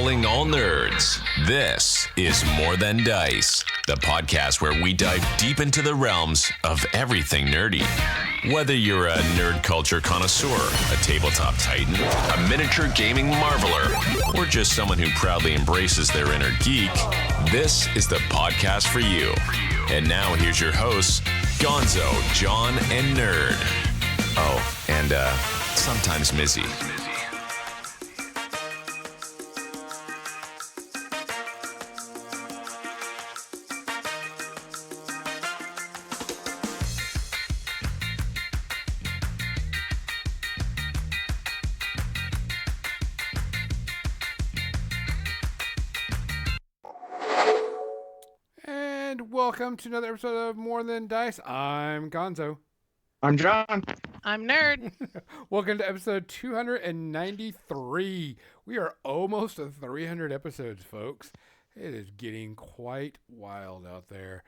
Calling all nerds. This is More Than Dice, the podcast where we dive deep into the realms of everything nerdy. Whether you're a nerd culture connoisseur, a tabletop titan, a miniature gaming marveler, or just someone who proudly embraces their inner geek, this is the podcast for you. And now here's your hosts, Gonzo, John, and Nerd. Oh, and sometimes Mizzy. Welcome to another episode of More Than Dice. I'm Gonzo. I'm John. I'm Nerd. Welcome to episode 293. We are almost at 300 episodes, folks. It is getting quite wild out there.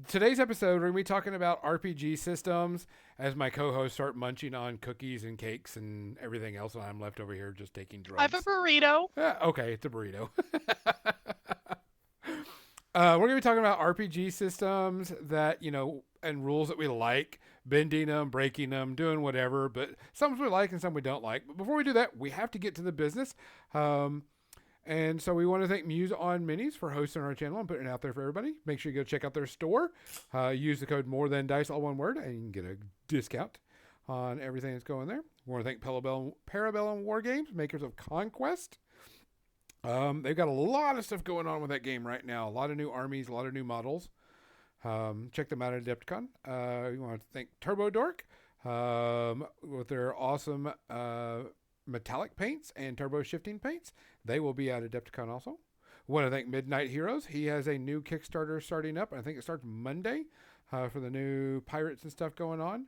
Today's episode, we're going to be talking about RPG systems as my co-hosts start munching on cookies and cakes and everything else, and I'm left over here just taking drugs. I have a burrito. Okay, it's a burrito. We're going to be talking about RPG systems that, and rules that we like, bending them, breaking them, doing whatever, but some we like and some we don't like. But before we do that, we have to get to the business. And so we want to thank Muse on Minis for hosting our channel and putting it out there for everybody. Make sure you go check out their store. Use the code MORETHANDICE, all one word, and you can get a discount on everything that's going there. We want to thank Parabellum War Games, makers of Conquest. They've got a lot of stuff going on with that game right now. A lot of new armies, a lot of new models. Check them out at Adepticon. We want to thank Turbo Dork with their awesome metallic paints and turbo shifting paints. They will be at Adepticon also. We want to thank Midnight Heroes. He has a new Kickstarter starting up. I think it starts Monday for the new pirates and stuff going on.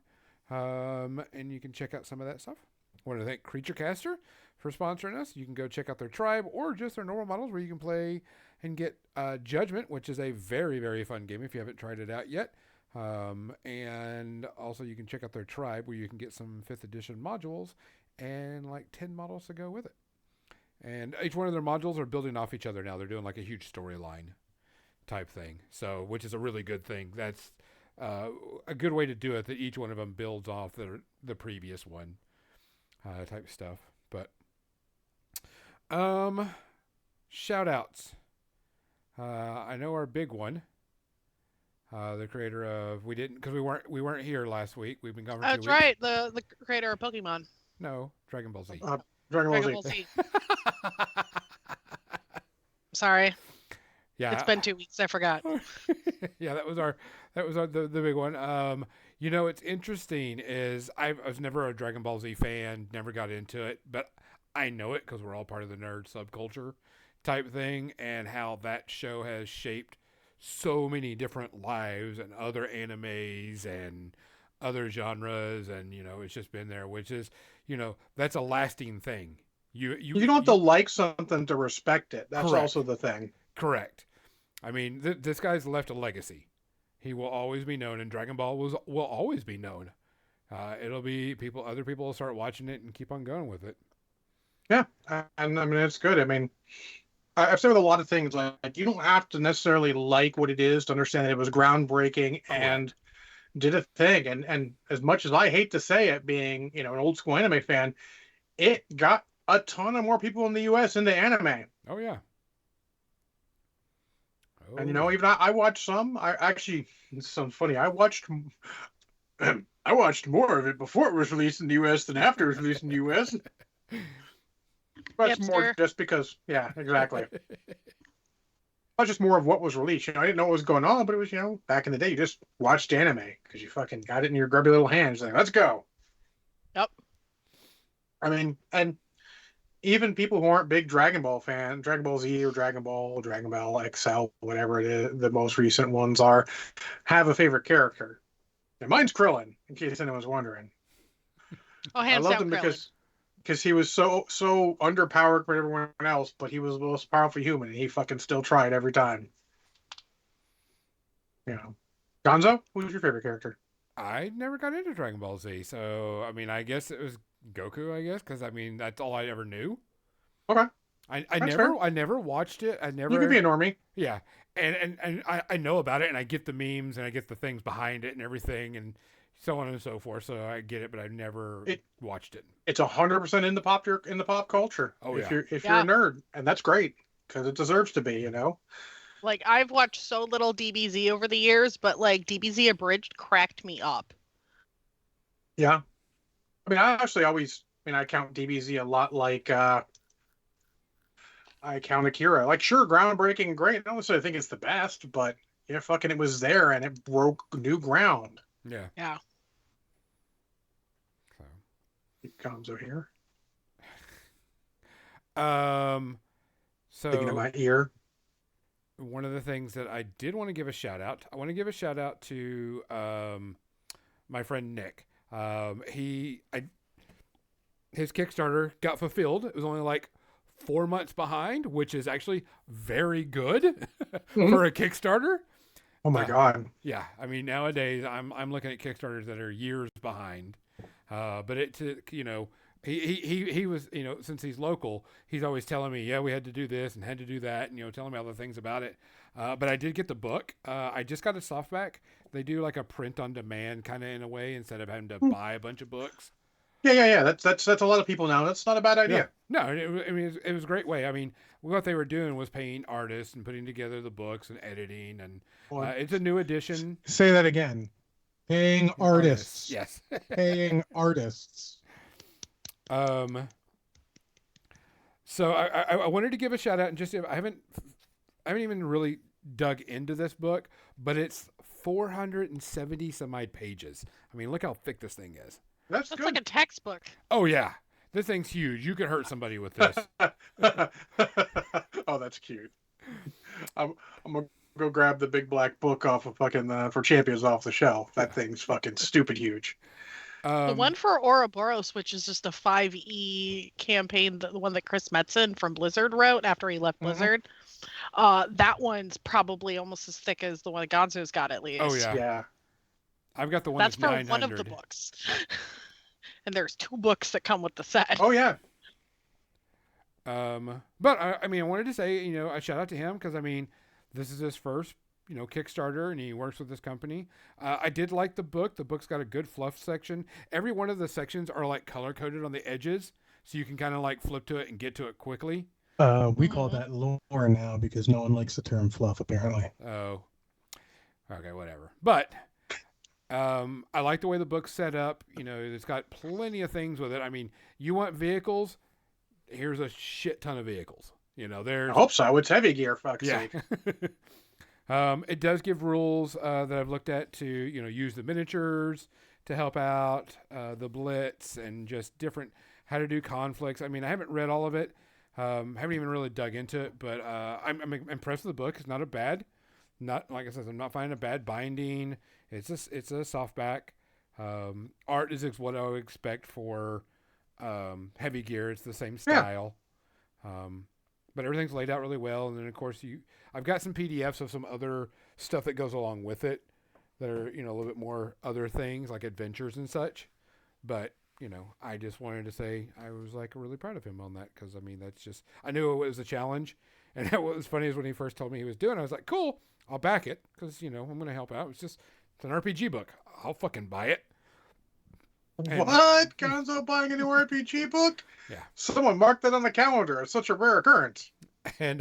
And you can check out some of that stuff. I want to thank Creature Caster for sponsoring us. You can go check out their tribe or just their normal models where you can play and get Judgment, which is a very, very fun game if you haven't tried it out yet. And also you can check out their tribe where you can get some 5th edition modules and like 10 models to go with it. And each one of their modules are building off each other now. They're doing like a huge storyline type thing. So, which is a really good thing. That's a good way to do it, that each one of them builds off the previous one type stuff. But shout outs. I know our big one, the creator of because we weren't here last week. We've been gone for 2 weeks. That's right. The creator of Pokemon. No, Dragon Ball Z. Dragon Ball Z. Sorry. Yeah, it's been 2 weeks. I forgot. Yeah, that was the big one. It's interesting is I was never a Dragon Ball Z fan, never got into it, but I know it because we're all part of the nerd subculture type thing, and how that show has shaped so many different lives and other animes and other genres, and it's just been there, which is that's a lasting thing. You don't have to like something to respect it. That's correct. Also the thing. Correct. I mean, this guy's left a legacy. He will always be known, and Dragon Ball will always be known. It'll be other people will start watching it and keep on going with it. Yeah, and I mean, it's good. I mean, I've said with a lot of things, like you don't have to necessarily like what it is to understand that it was groundbreaking and did a thing. And as much as I hate to say it, being an old school anime fan, it got a ton of more people in the U.S. into anime. Oh yeah. And even I watched some. I actually, it's so funny. I watched more of it before it was released in the U.S. than after it was released in the U.S. Much more just because, yeah, exactly. Not just more of what was released. I didn't know what was going on, but it was, back in the day, you just watched anime because you fucking got it in your grubby little hands. Like, let's go. Yep. I mean, and even people who aren't big Dragon Ball fans, Dragon Ball Z or Dragon Ball XL, whatever it is, the most recent ones are, have a favorite character. And mine's Krillin, in case anyone's wondering. Oh, hands I loved down, him Krillin. because he was so underpowered for everyone else, but he was the most powerful human, and he fucking still tried every time. Gonzo, who's your favorite character? I never got into Dragon Ball Z, so I mean, I guess it was Goku, because I mean that's all I ever knew. Okay. I That's fair. never watched it. I never. You could be a normie. Yeah, and I know about it, and I get the memes, and I get the things behind it, and everything, and so on and so forth. So I get it, but I've never watched it. It's 100% in the pop culture. Oh, if yeah. you're a nerd, and that's great because it deserves to be. You know. Like, I've watched so little DBZ over the years, but like DBZ Abridged cracked me up. Yeah. I mean, I actually always. I mean, I count DBZ a lot like. I count Akira. Like, sure, groundbreaking, great. I don't necessarily think it's the best, but yeah, fucking, it was there and it broke new ground. Yeah. Yeah. So. It comes over here. So Thinking of my ear. one of the things that I did want to give a shout out. I want to give a shout out to my friend Nick. His Kickstarter got fulfilled. It was only like 4 months behind, which is actually very good for a Kickstarter. Oh my god. Yeah, I mean nowadays I'm looking at Kickstarters that are years behind. But it you know he was, you know, since he's local, he's always telling me, yeah, we had to do this and had to do that, and, you know, telling me all the things about it. But I did get the book. I just got a softback. They do like a print on demand kind of in a way instead of having to buy a bunch of books. Yeah. That's a lot of people now. That's not a bad idea. No, it was a great way. I mean, what they were doing was paying artists and putting together the books and editing, and it's a new edition. Say that again. Paying artists. Yes. Paying artists. So I wanted to give a shout out, and just I haven't even really dug into this book, but it's 470 some odd pages. I mean, look how thick this thing is. That's That's good. like a textbook. Oh yeah, this thing's huge. You could hurt somebody with this. Oh, that's cute. I'm gonna go grab the big black book off of fucking for Champions off the shelf. That thing's fucking stupid huge. The one for Ouroboros, which is just a 5e campaign, the one that Chris Metzen from Blizzard wrote after he left Blizzard. That one's probably almost as thick as the one that Gonzo's got, at least. Oh yeah. Yeah. I've got the one That's that's for 900. one of the books. And there's 2 books that come with the set. Oh yeah. But I mean, I wanted to say, you know, a shout out to him because I mean, this is his first, you know, Kickstarter, and he works with this company. I did like the book. The book's got a good fluff section. Every one of the sections are like color coded on the edges, so you can kind of like flip to it and get to it quickly. We call that lore now because no one likes the term fluff, apparently. Oh, okay, whatever. But I like the way the book's set up. You know, it's got plenty of things with it. I mean, you want vehicles? Here's a shit ton of vehicles. You know, there's. I hope so. It's heavy gear, fuck's Yeah. sake. It does give rules that I've looked at to, you know, use the miniatures to help out the blitz and just different how to do conflicts. I mean, I haven't read all of it. Haven't even really dug into it, but I'm impressed with the book. It's not a bad, not like I said, I'm not finding a bad binding. It's a softback. Art is what I would expect for heavy gear. It's the same style. But everything's laid out really well. And then of course I've got some PDFs of some other stuff that goes along with it that are, you know, a little bit more other things like adventures and such. But, you know, I just wanted to say I was like really proud of him on that. Cause I mean, that's just, I knew it was a challenge. And what was funny is when he first told me he was doing it, I was like, cool, I'll back it. Cause, you know, I'm going to help out. It's an RPG book. I'll fucking buy it. And- What? Gonzo buying a new RPG book? Yeah. Someone marked that on the calendar. It's such a rare occurrence. And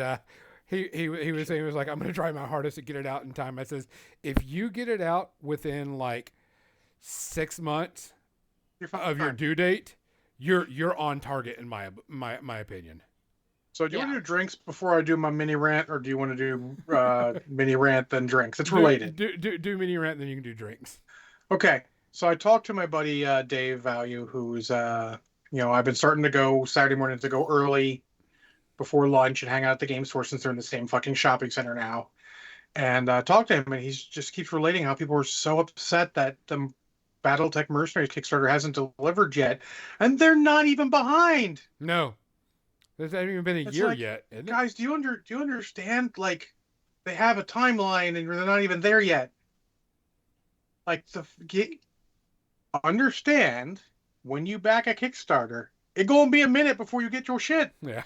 he was saying, he was like, I'm going to try my hardest to get it out in time. I says, if you get it out within like 6 months You're fine. of your due date, you're on target in my opinion. So do you Yeah. want to do drinks before I do my mini rant, or do you want to do mini rant then drinks? It's related. Do mini rant, then you can do drinks. Okay. So I talked to my buddy Dave Value, who's you know, I've been starting to go Saturday morning to go early before lunch and hang out at the game store since they're in the same fucking shopping center now. And talked to him, and he just keeps relating how people are so upset that the BattleTech Mercenaries Kickstarter hasn't delivered yet, and they're not even behind. No, there's not even been a It's year like, yet. Isn't it? Guys, do you understand? Like, they have a timeline, and they're not even there yet. Like, understand when you back a Kickstarter, it gonna be a minute before you get your shit. Yeah.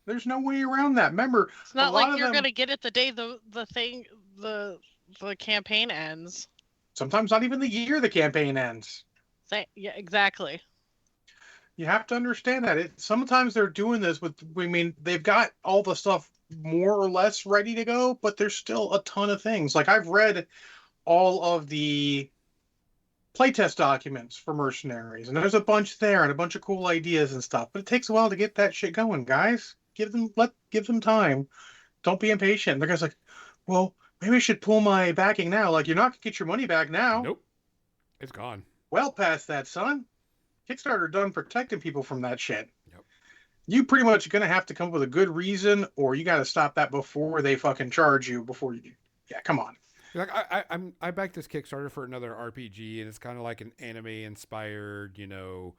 There's no way around that. Remember, It's not a lot like of you're them, gonna get it the day the campaign ends. sometimes not even the year the campaign ends. Yeah, exactly. You have to understand that. Sometimes they're doing this with, I mean, they've got all the stuff more or less ready to go, but there's still a ton of things. Like I've read all of the playtest documents for Mercenaries, and there's a bunch there and a bunch of cool ideas and stuff. But it takes a while to get that shit going, guys. Give them time. Don't be impatient. The guy's like, well, maybe I should pull my backing now. Like you're not gonna get your money back now. Nope. It's gone. Well past that, son. Kickstarter done protecting people from that shit. Yep. You pretty much gonna have to come up with a good reason, or you got to stop that before they fucking charge you. Before you, yeah, come on. Like I backed this Kickstarter for another RPG, and it's kind of like an anime inspired, RPG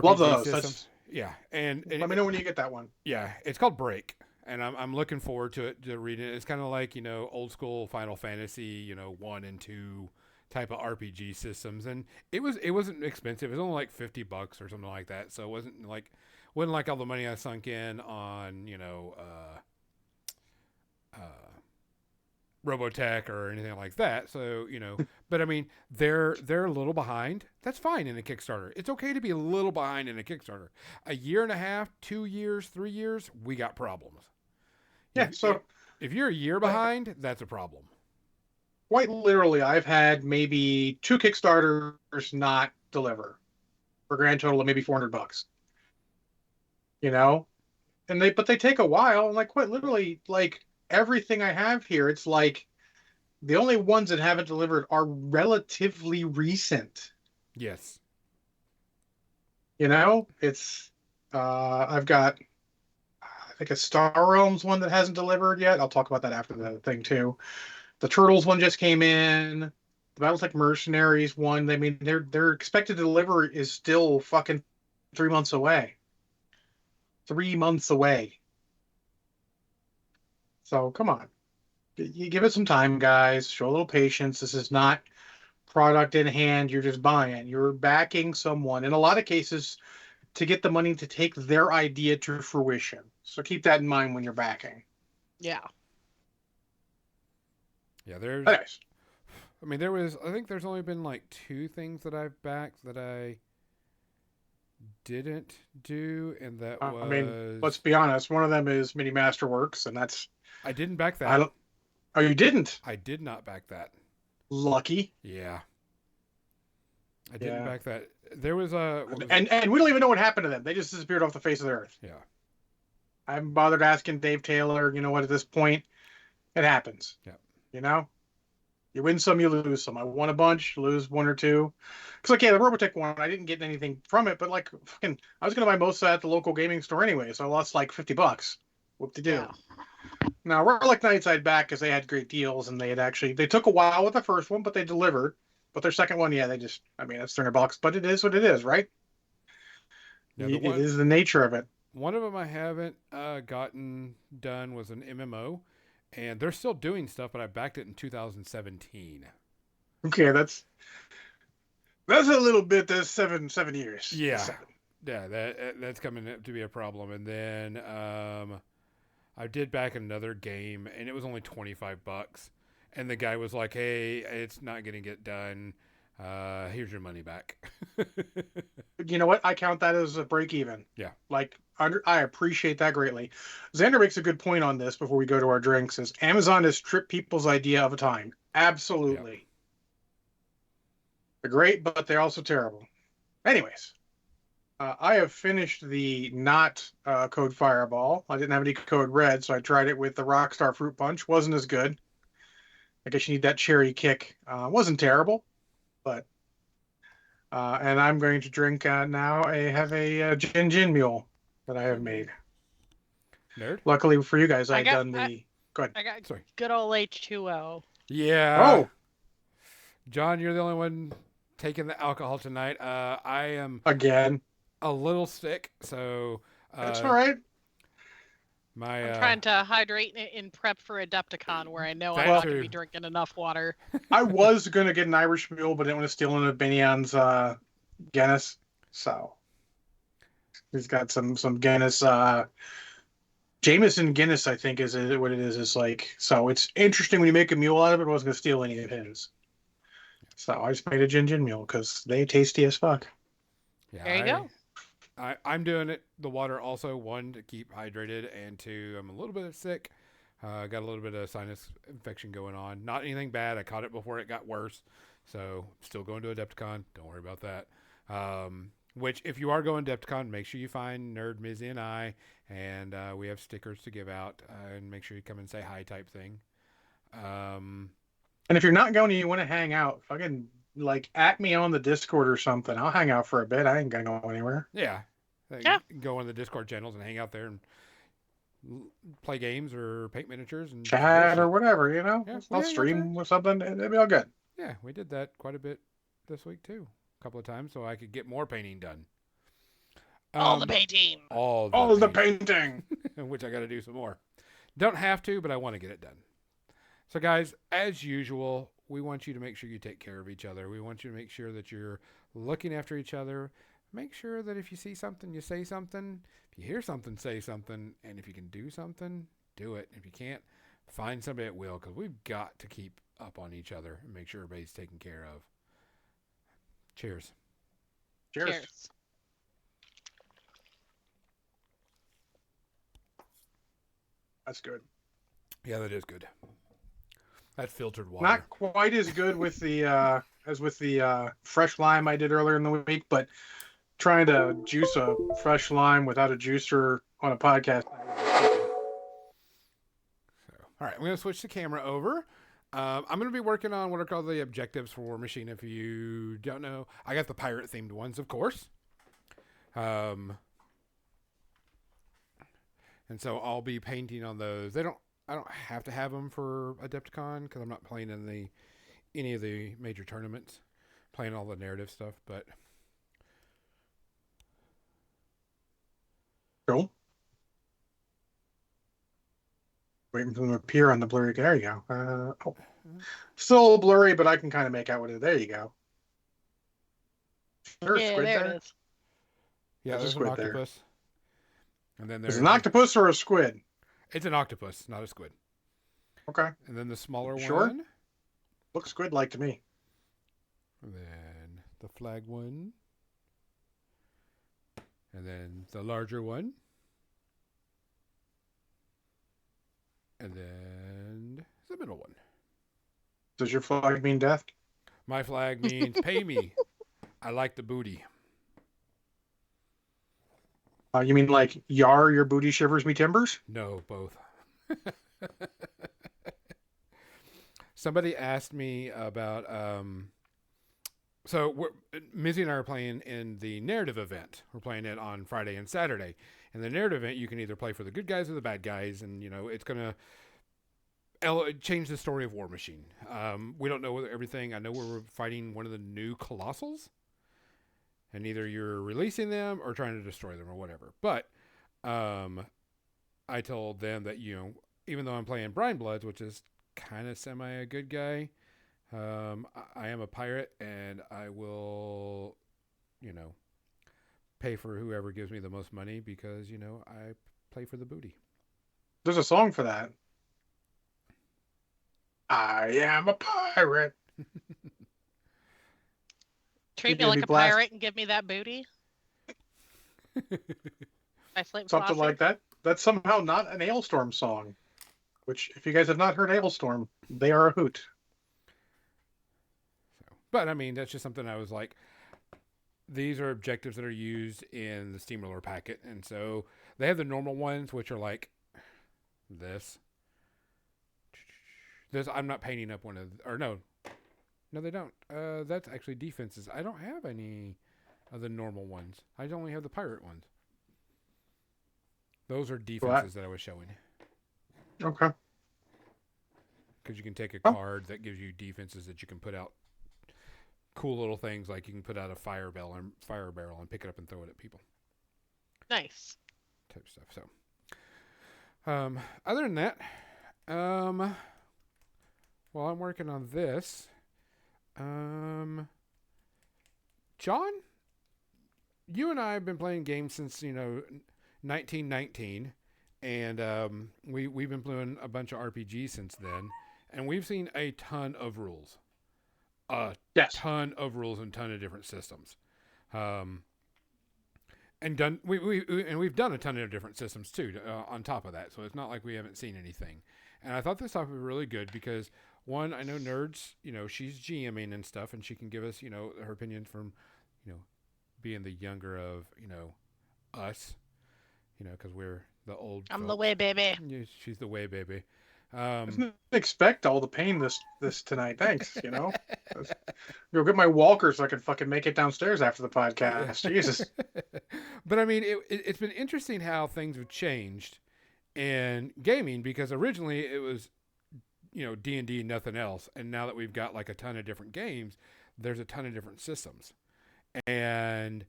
Love those. system. Yeah, and Let me know when you get that one. yeah, it's called Break, and I'm looking forward to reading it. It's kind of like old school Final Fantasy, 1 and 2 type of RPG systems, and it wasn't expensive. It was only like $50 or something like that. So it wasn't like all the money I sunk in on Robotech or anything like that. So but I mean they're a little behind. That's fine in a Kickstarter. It's okay to be a little behind in a Kickstarter. A year and a half, 2 years, 3 years, we got problems. Yeah. So If you're a year behind, that's a problem. quite literally, I've had maybe 2 Kickstarters not deliver for a grand total of maybe $400. And they take a while. And like quite literally, like everything I have here, it's like the only ones that haven't delivered are relatively recent. Yes. It's I've got I think a Star Realms one that hasn't delivered yet. I'll talk about that after the thing too. The Turtles one just came in. The Battletech Mercenaries one, I mean, their expected to deliver is still fucking 3 months away. 3 months away. So come on. You give it some time, guys. Show a little patience. This is not product in hand. You're just buying. You're backing someone. In a lot of cases, to get the money to take their idea to fruition. So keep that in mind when you're backing. Yeah. Yeah, there's Anyways, I mean I think there's only been like 2 things that I've backed that I didn't do, and that was I mean, let's be honest. One of them is Mini Masterworks, and that's I didn't back that. I don't. Oh, you didn't? I did not back that. Lucky. Yeah. I didn't Yeah. back that. There was a And we don't even know what happened to them. They just disappeared off the face of the earth. yeah. I haven't bothered asking Dave Taylor. You know what? At this point, it happens. Yeah. You win some, you lose some. I won a bunch, lose 1 or 2. Because like, yeah, the Robotech one, I didn't get anything from it, but like, fucking, I was gonna buy most of that at the local gaming store anyway, so I lost like $50. Whoop-de-doo. Yeah. Now, Relic Knights I'd back because they had great deals, and they took a while with the first one, but they delivered. But their second one, yeah, that's $300, but it is what it is, right? Yeah, It is the nature of it. One of them I haven't gotten done was an MMO, and they're still doing stuff, but I backed it in 2017. Okay, that's a little bit. That's 7 years. Yeah. 7. Yeah, that's coming to be a problem. And then I did back another game, and it was only $25. And the guy was like, "Hey, it's not going to get done. Here's your money back." You know what? I count that as a break even. Yeah. Like, I appreciate that greatly. Xander makes a good point on this before we go to our drinks. Is Amazon has stripped people's idea of a time. Absolutely. Yep. They're great, but they're also terrible. Anyways, I have finished the not Code Fireball. I didn't have any Code Red, so I tried it with the Rockstar Fruit Punch. Wasn't as good. I guess you need that cherry kick. Wasn't terrible, but and I'm going to drink now. I have a gin mule that I have made. Nerd? Luckily for you guys, I I've got- done the. I- Go ahead. I got Sorry. good old H2O. Yeah. Oh, John, you're the only one taking the alcohol tonight. I am again. a little sick, so That's all right. my I'm trying to hydrate in prep for Adepticon, where I know I'm That not going too. to be drinking enough water. I was gonna get an Irish mule, but I didn't want to steal one of Benion's Guinness. So he's got some Guinness Jameson Guinness, I think, is what it is. It's like, so it's interesting when you make a mule out of it. I wasn't going to steal any of his. So I just made a gin mule because they tasty as fuck. Yeah, There you go. I'm doing it. The water also, one, to keep hydrated, and two, I'm a little bit sick. Got a little bit of sinus infection going on. Not anything bad. I caught it before it got worse. So still going to Adepticon. Don't worry about that. Which, if you are going to Adepticon, make sure you find Nerd, Mizzy, and I. And we have stickers to give out. And make sure you come and say hi type thing. And if you're not going and you want to hang out, fucking like at me on the Discord or something. I'll hang out for a bit. I ain't gonna go anywhere. Yeah. Yeah. Go on the Discord channels and hang out there and play games or paint miniatures and Chat or whatever, you know. Yeah, I'll yeah, stream with something. It'll be all good. Yeah, we did that quite a bit this week too. A couple of times so I could get more painting done. All the painting. All the painting. painting. Which I got to do some more. Don't have to, but I want to get it done. So, guys, as usual, we want you to make sure you take care of each other. We want you to make sure that you're looking after each other. Make sure that if you see something, you say something. If you hear something, say something. And if you can do something, do it. If you can't, find somebody that will, because we've got to keep up on each other and make sure everybody's taken care of. Cheers. Cheers. That's good. Yeah, that is good. That's filtered water. Not quite as good with the as with the fresh lime I did earlier in the week, but trying to juice a fresh lime without a juicer on a podcast. So, all right, I'm going to switch the camera over. I'm going to be working on what are called the objectives for War Machine. If you don't know, I got the pirate themed ones, of course. And so I'll be painting on those. I don't have to have them for Adepticon because I'm not playing in any of the major tournaments, playing all the narrative stuff. But Cool. Waiting for them to appear on the blurry. There you go. Still a little blurry, but I can kind of make out what it is. There you go. There's Yeah, squid there there. it is. yeah, There's a there's an squid there. octopus. And then Is there's it an octopus or a squid? It's an octopus, not a squid. Okay. And then the smaller Sure. one. Looks squid-like to me. And then the flag one. And then the larger one. And then the middle one. Does your flag mean death? My flag means pay me. I like the booty. You mean like yar, your booty shivers me timbers? No, both. Somebody asked me about so Mizzy and I are playing in the narrative event. We're playing it on Friday and Saturday. In the narrative event, you can either play for the good guys or the bad guys, and it's gonna change the story of War Machine. We don't know everything. I know we're fighting one of the new Colossals, and either you're releasing them or trying to destroy them or whatever. But I told them that even though I'm playing Brine Bloods, which is kind of semi a good guy, I am a pirate, and I will, pay for whoever gives me the most money because, I play for the booty. There's a song for that. I am a pirate. Treat You're me gonna like a be blast- pirate and give me that booty. By Flint Something Flossie. like that. That's somehow not an Ailstorm song. Which, if you guys have not heard Ailstorm, they are a hoot. But, I mean, that's just something I was like, these are objectives that are used in the Steamroller packet. And so they have the normal ones, which are like this. I'm not painting up one of, or no, they don't. That's actually defenses. I don't have any of the normal ones. I only have the pirate ones. Those are defenses that I was showing. Okay. Because you can take a card that gives you defenses that you can put out cool little things, like you can put out a fire barrel and pick it up and throw it at people. Nice. Type stuff. So, other than that, while I'm working on this, John, you and I have been playing games since 1919, And we've been playing a bunch of RPGs since then, and we've seen a ton of rules, Yes. ton of rules and ton of different systems, and we've done a ton of different systems too on top of that. So it's not like we haven't seen anything. And I thought this topic was really good because one, I know Nerds, she's GMing and stuff, and she can give us her opinion from being the younger of us, because we're the old. I'm folks. the way, baby. Yeah, she's the way, baby. I didn't expect all the pain this tonight. Thanks. Go get my walker so I can fucking make it downstairs after the podcast. Jesus. But I mean, it's been interesting how things have changed in gaming, because originally it was D&D and nothing else, and now that we've got like a ton of different games, there's a ton of different systems, and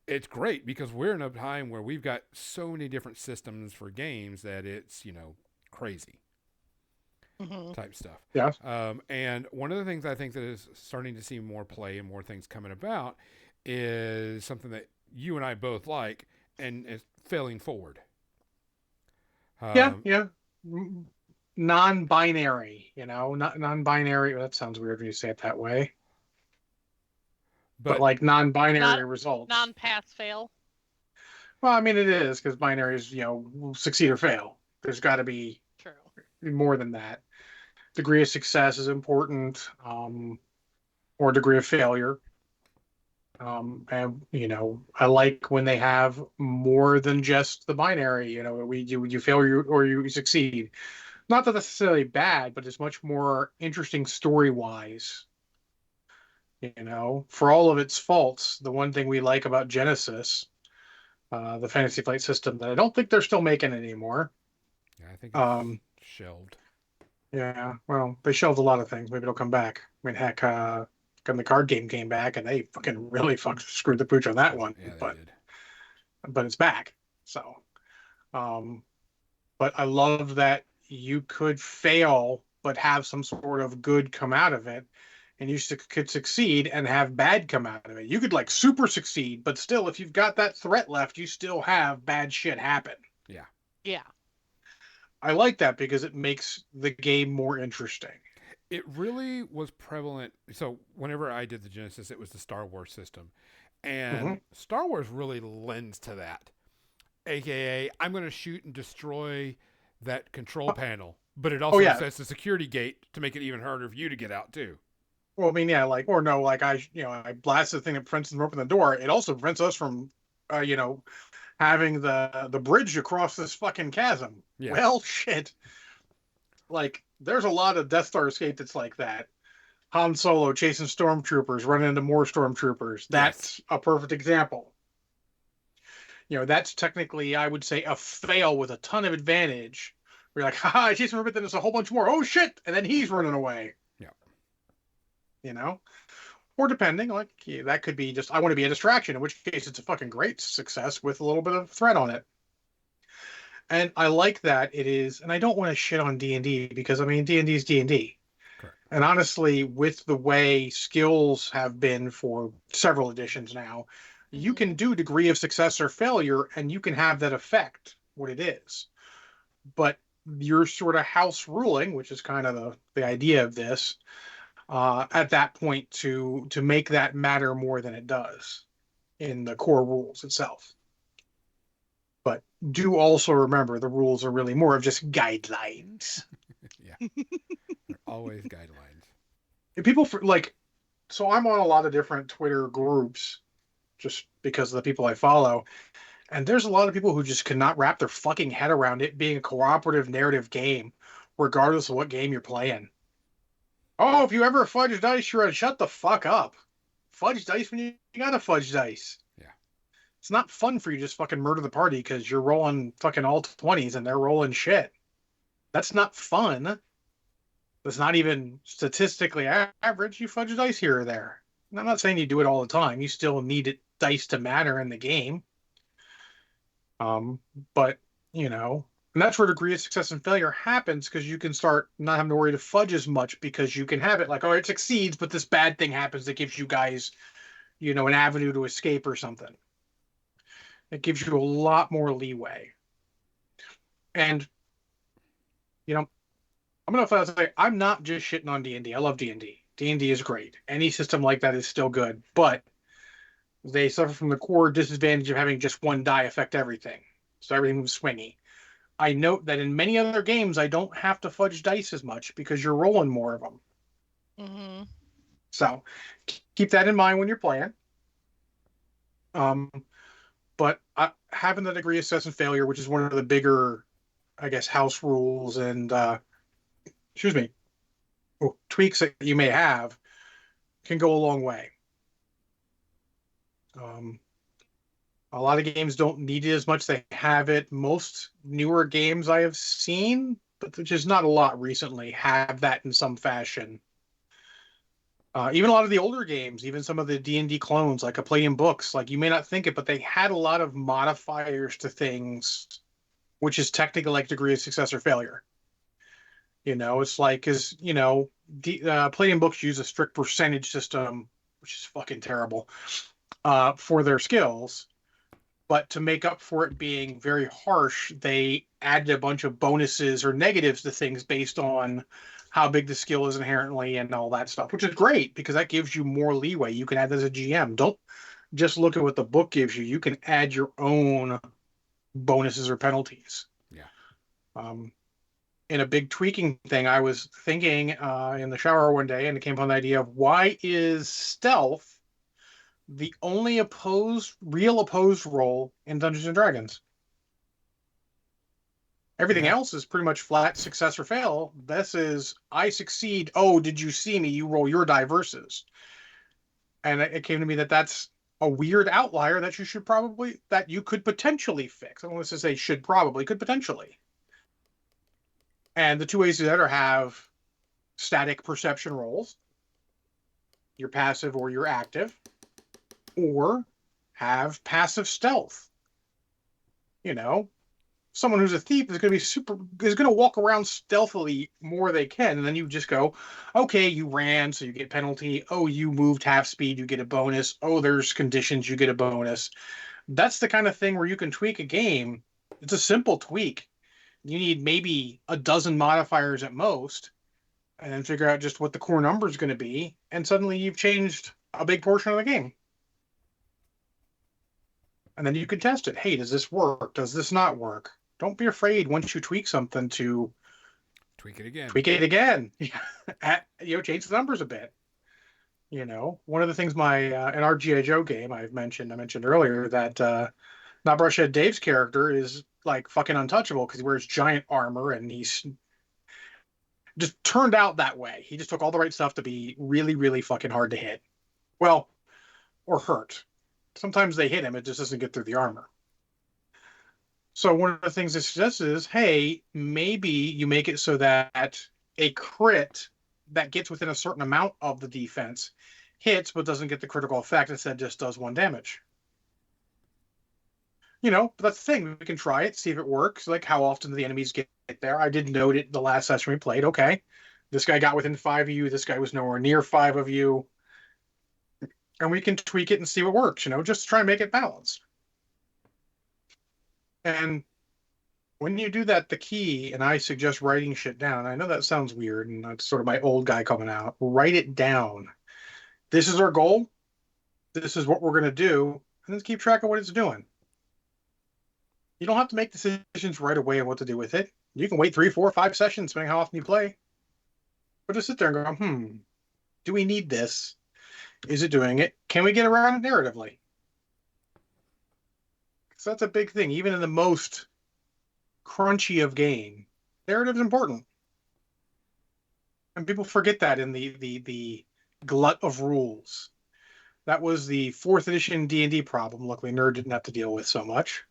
it's great because we're in a time where we've got so many different systems for games that it's crazy type stuff. Yeah. And one of the things I think that is starting to see more play and more things coming about is something that you and I both like, and is failing forward. Yeah. Non-binary, not non-binary. That sounds weird when you say it that way. But like non-binary results. Non-pass fail. Well, I mean, it is, because binary is, succeed or fail. There's got to be True. more than that. Degree of success is important, or degree of failure. And I like when they have more than just the binary. You fail or you succeed. Not that necessarily bad, but it's much more interesting story-wise. For all of its faults, the one thing we like about Genesis, the Fantasy Flight system, that I don't think they're still making anymore. Yeah, I think it's shelved. Yeah, well, they shelved a lot of things. Maybe it'll come back. I mean, heck, when the card game came back, and they fucking really screwed the pooch on that one. Yeah, but they did. But it's back. So, but I love that you could fail but have some sort of good come out of it, and you could succeed and have bad come out of it. You could like super succeed, but still, if you've got that threat left, you still have bad shit happen. Yeah. I like that because it makes the game more interesting. It really was prevalent. So whenever I did the Genesis, it was the Star Wars system, and Star Wars really lends to that. AKA, I'm going to shoot and destroy that control panel, but it also sets the security gate to make it even harder for you to get out too. Well, I mean, yeah, I blast the thing that prevents them from opening the door. It also prevents us from, having the bridge across this fucking chasm. Yeah. Well, shit. Like, there's a lot of Death Star escape that's like that. Han Solo chasing stormtroopers, running into more stormtroopers. That's a perfect example. That's technically, I would say, a fail with a ton of advantage. We're like, haha, I chased him, but then there's a whole bunch more. Oh, shit! And then he's running away. Yeah. Or depending, like, that could be just, I want to be a distraction, in which case it's a fucking great success with a little bit of threat on it. And I like that it is, and I don't want to shit on D&D, because, I mean, D&D is D&D. Correct. And honestly, with the way skills have been for several editions now, you can do degree of success or failure, and you can have that affect what it is. But you're sort of house ruling, which is kind of the idea of this, at that point to make that matter more than it does in the core rules itself. But do also remember the rules are really more of just guidelines. Yeah. They're always guidelines. And people so I'm on a lot of different Twitter groups just because of the people I follow. And there's a lot of people who just cannot wrap their fucking head around it being a cooperative narrative game, regardless of what game you're playing. Oh, if you ever fudge dice, you're shut the fuck up. Fudge dice when you got a fudge dice. Yeah. It's not fun for you to just fucking murder the party because you're rolling fucking all 20s and they're rolling shit. That's not fun. That's not even statistically average. You fudge dice here or there. And I'm not saying you do it all the time. You still need dice to matter in the game. But, and that's where degree of success and failure happens, because you can start not having to worry to fudge as much, because you can have it like, oh, it succeeds, but this bad thing happens that gives you guys, an avenue to escape or something. It gives you a lot more leeway. And, you know, I'm going to say I'm not just shitting on D&D. I love D&D. D&D is great. Any system like that is still good. But they suffer from the core disadvantage of having just one die affect everything. So everything was swingy. I note that in many other games, I don't have to fudge dice as much because you're rolling more of them. Mm-hmm. So keep that in mind when you're playing. But having the degree of success and failure, which is one of the bigger, I guess, house rules and tweaks that you may have, can go a long way. A lot of games don't need it as much. They have it. Most newer games I have seen, but which is not a lot recently, have that in some fashion. Even a lot of the older games, even some of the D&D clones, like a Palladium Books, like you may not think it, but they had a lot of modifiers to things, which is technically like degree of success or failure. It's like, because, Palladium Books use a strict percentage system, which is fucking terrible, for their skills. But to make up for it being very harsh, they added a bunch of bonuses or negatives to things based on how big the skill is inherently and all that stuff, which is great because that gives you more leeway. You can add that as a GM. Don't just look at what the book gives you. You can add your own bonuses or penalties. Yeah. In a big tweaking thing, I was thinking in the shower one day, and it came upon the idea of why is stealth the only real opposed role in Dungeons and Dragons? Everything else is pretty much flat success or fail. This is, I succeed. Oh, did you see me? You roll your die versus. And it came to me that that's a weird outlier that you could potentially fix. I don't want to say could potentially. And the two ways to do that are have static perception rolls, your passive or your active, or have passive stealth. Someone who's a thief is going to walk around stealthily more they can, and then you just go, okay, you ran, so you get penalty. Oh, you moved half speed, you get a bonus. Oh, there's conditions, you get a bonus. That's the kind of thing where you can tweak a game. It's a simple tweak. You need maybe a dozen modifiers at most, and then figure out just what the core number is going to be, and suddenly you've changed a big portion of the game. And then you can test it. Hey, does this work? Does this not work? Don't be afraid once you tweak something to tweak it again. Change the numbers a bit. One of the things in our G.I. Joe game I mentioned earlier that Not Brushhead Dave's character is like fucking untouchable because he wears giant armor and he's just turned out that way. He just took all the right stuff to be really, really fucking hard to hit. Well, or hurt. Sometimes they hit him, it just doesn't get through the armor. So one of the things it suggests is, hey, maybe you make it so that a crit that gets within a certain amount of the defense hits but doesn't get the critical effect, instead just does 1 damage. But that's the thing. We can try it, see if it works. Like how often the enemies get there. I did note it the last session we played. Okay, this guy got within 5 of you. This guy was nowhere near 5 of you. And we can tweak it and see what works, just to try and make it balanced. And when you do that, the key, and I suggest writing shit down. I know that sounds weird, and that's sort of my old guy coming out. Write it down. This is our goal. This is what we're going to do. And then keep track of what it's doing. You don't have to make decisions right away on what to do with it. You can wait 3, 4, 5 sessions, depending how often you play. But just sit there and go, do we need this? Is it doing it? Can we get around it narratively? Because that's a big thing. Even in the most crunchy of game, narrative's important. And people forget that in the glut of rules. That was the 4th edition D&D problem. Luckily, Nerd didn't have to deal with so much.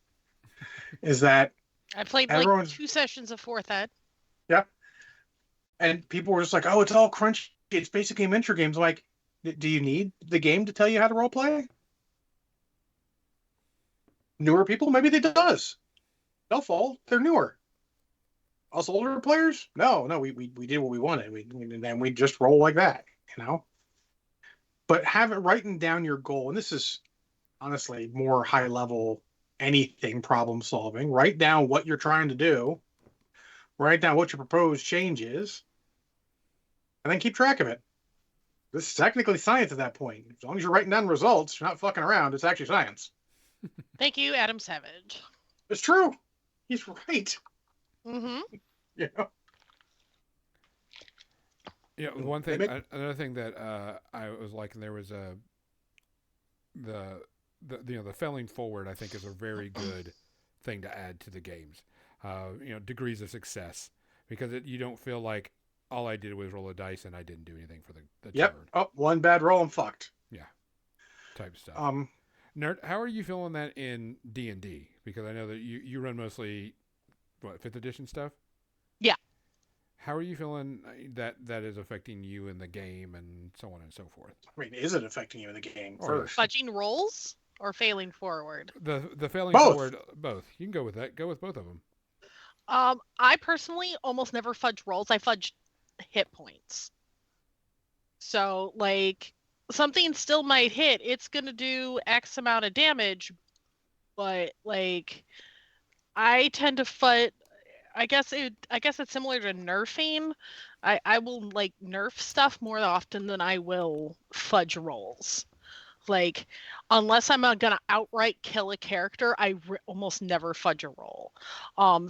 Is that I played like 2 sessions of 4th Ed. Yeah. And people were just like, oh, it's all crunchy. It's basically miniature games. Like, do you need the game to tell you how to role play? Newer people, maybe they does. They'll fall. They're newer. Us older players, no, we did what we wanted. We just roll like that, But have it writing down your goal, and this is honestly more high level anything problem solving. Write down what you're trying to do, write down what your proposed change is, and then keep track of it. This is technically science at that point. As long as you're writing down results, you're not fucking around. It's actually science. Thank you, Adam Savage. It's true. He's right. Mm-hmm. Yeah. Yeah, one thing, another thing that I was liking, there was the failing forward. I think is a very good thing to add to the games. Degrees of success, because you don't feel like all I did was roll a dice and I didn't do anything for the Yep. turn. Oh, one bad roll, I'm fucked. Type of stuff. Nerd, how are you feeling that in D&D? Because I know that you run mostly, 5th edition stuff? Yeah. How are you feeling that is affecting you in the game and so on and so forth? I mean, is it affecting you in the game Or- first? Fudging rolls or failing forward? The failing Both. forward, both. You can go with that. Go with both of them. I personally almost never fudge rolls. I fudge hit points. So, like, something still might hit. It's going to do X amount of damage, but, like, I tend to fudge. I guess it's similar to nerfing. I will, like, nerf stuff more often than I will fudge rolls. Like, unless I'm gonna outright kill a character, I almost never fudge a roll.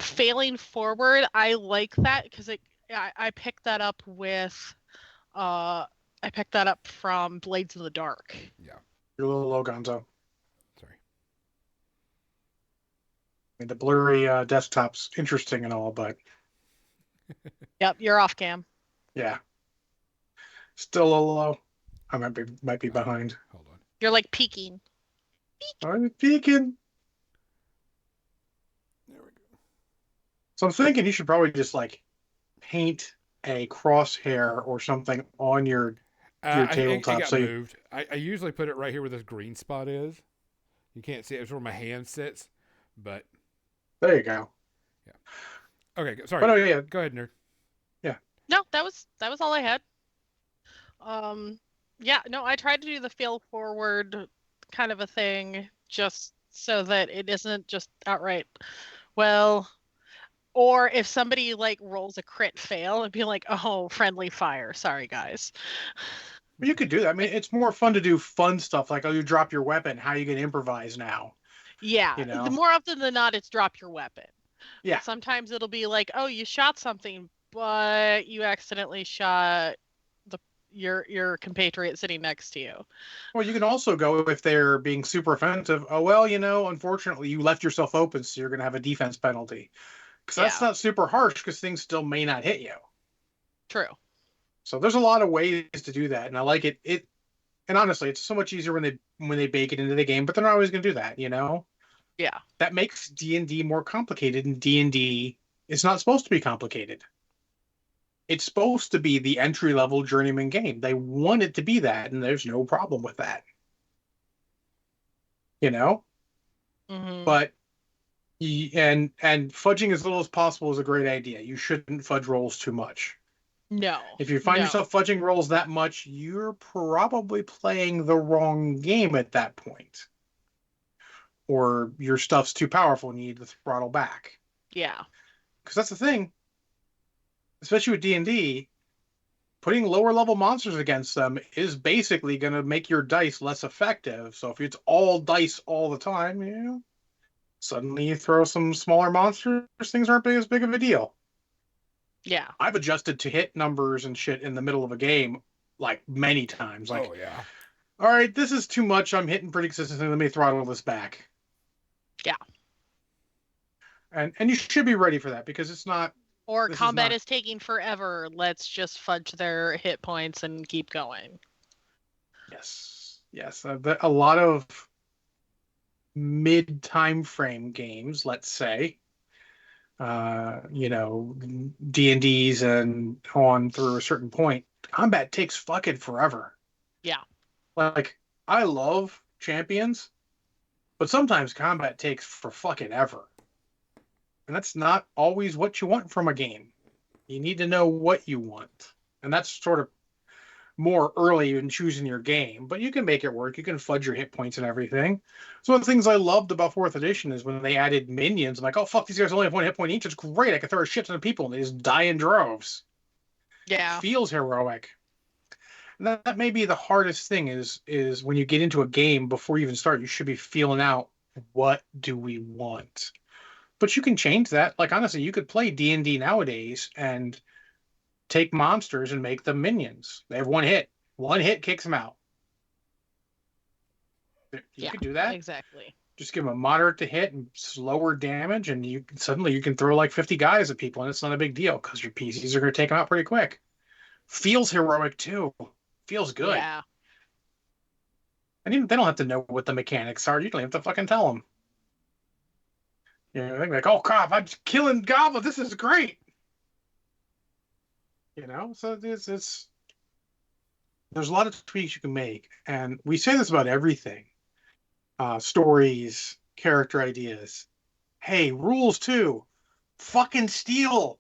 Failing forward, I like that because I picked that up with, I picked that up from Blades of the Dark. You're a little low, Gonzo. Sorry. I mean, the blurry desktop's interesting and all, but Yep, you're off cam. yeah, still a little low. I might be behind. Hold on. You're like peeking. I'm peeking. There we go. So I'm thinking you should probably just like paint a crosshair or something on your tabletop. It got So you, moved. I usually put it right here where this green spot is. You can't see it. It's where my hand sits. But there you go. okay, sorry. But oh yeah, Go ahead, nerd. No, that was all I had. Yeah, no, I tried to do the fail forward kind of a thing just so that it isn't just outright, well, or if somebody like rolls a crit fail and be like, oh, friendly fire. Sorry, guys. you could do that. I mean, it's more fun to do fun stuff like, oh, you drop your weapon. How are you going to improvise now? Yeah, You know? the more often than not, it's drop your weapon. Yeah. Sometimes it'll be like, oh, you shot something, but you accidentally shot your compatriot sitting next to you. Well, you can also go if they're being super offensive. Oh, well, unfortunately, you left yourself open, so you're going to have a defense penalty. Because that's not super harsh, because things still may not hit you. True. So there's a lot of ways to do that, and I like it. And honestly, it's so much easier when they bake it into the game, but they're not always going to do that, Yeah. That makes D&D more complicated, and D&D is not supposed to be complicated. It's supposed to be the entry-level journeyman game. They want it to be that, and there's no problem with that. Mm-hmm. But and fudging as little as possible is a great idea. You shouldn't fudge rolls too much. No. If you find No. yourself fudging rolls that much, you're probably playing the wrong game at that point. Or your stuff's too powerful and you need to throttle back. Yeah. Because that's the thing. Especially with D&D, putting lower level monsters against them is basically going to make your dice less effective. So if it's all dice all the time, suddenly you throw some smaller monsters, things aren't as big of a deal. Yeah. I've adjusted to hit numbers and shit in the middle of a game like many times. Like, Oh yeah. all right, this is too much. I'm hitting pretty consistently. Let me throttle this back. Yeah. And you should be ready for that because it's not. Or This is combat not- is taking forever. Let's just fudge their hit points and keep going. Yes. A lot of mid time frame games, let's say, D&Ds and on through a certain point, combat takes fucking forever. Yeah. Like, I love champions, but sometimes combat takes for fucking ever. And that's not always what you want from a game. You need to know what you want. And that's sort of more early in choosing your game, but you can make it work. You can fudge your hit points and everything. So one of the things I loved about 4th edition is when they added minions. I'm like, oh fuck, these guys only have 1 hit point each. It's great. I can throw a shit ton of people and they just die in droves. Yeah. Feels heroic. And that may be the hardest thing is when you get into a game before you even start, you should be feeling out what do we want. But you can change that. Like honestly, you could play D&D nowadays and take monsters and make them minions. They have 1 hit. 1 hit kicks them out. You could do that. Exactly. Just give them a moderate to hit and slower damage, and you can throw like 50 guys at people, and it's not a big deal because your PCs are going to take them out pretty quick. Feels heroic too. Feels good. Yeah. And even they don't have to know what the mechanics are. You don't have to fucking tell them. You know, they're like, oh crap, I'm just killing goblins. This is great. You know, so there's a lot of tweaks you can make, and we say this about everything. Stories, character ideas. Hey, rules too. Fucking steal.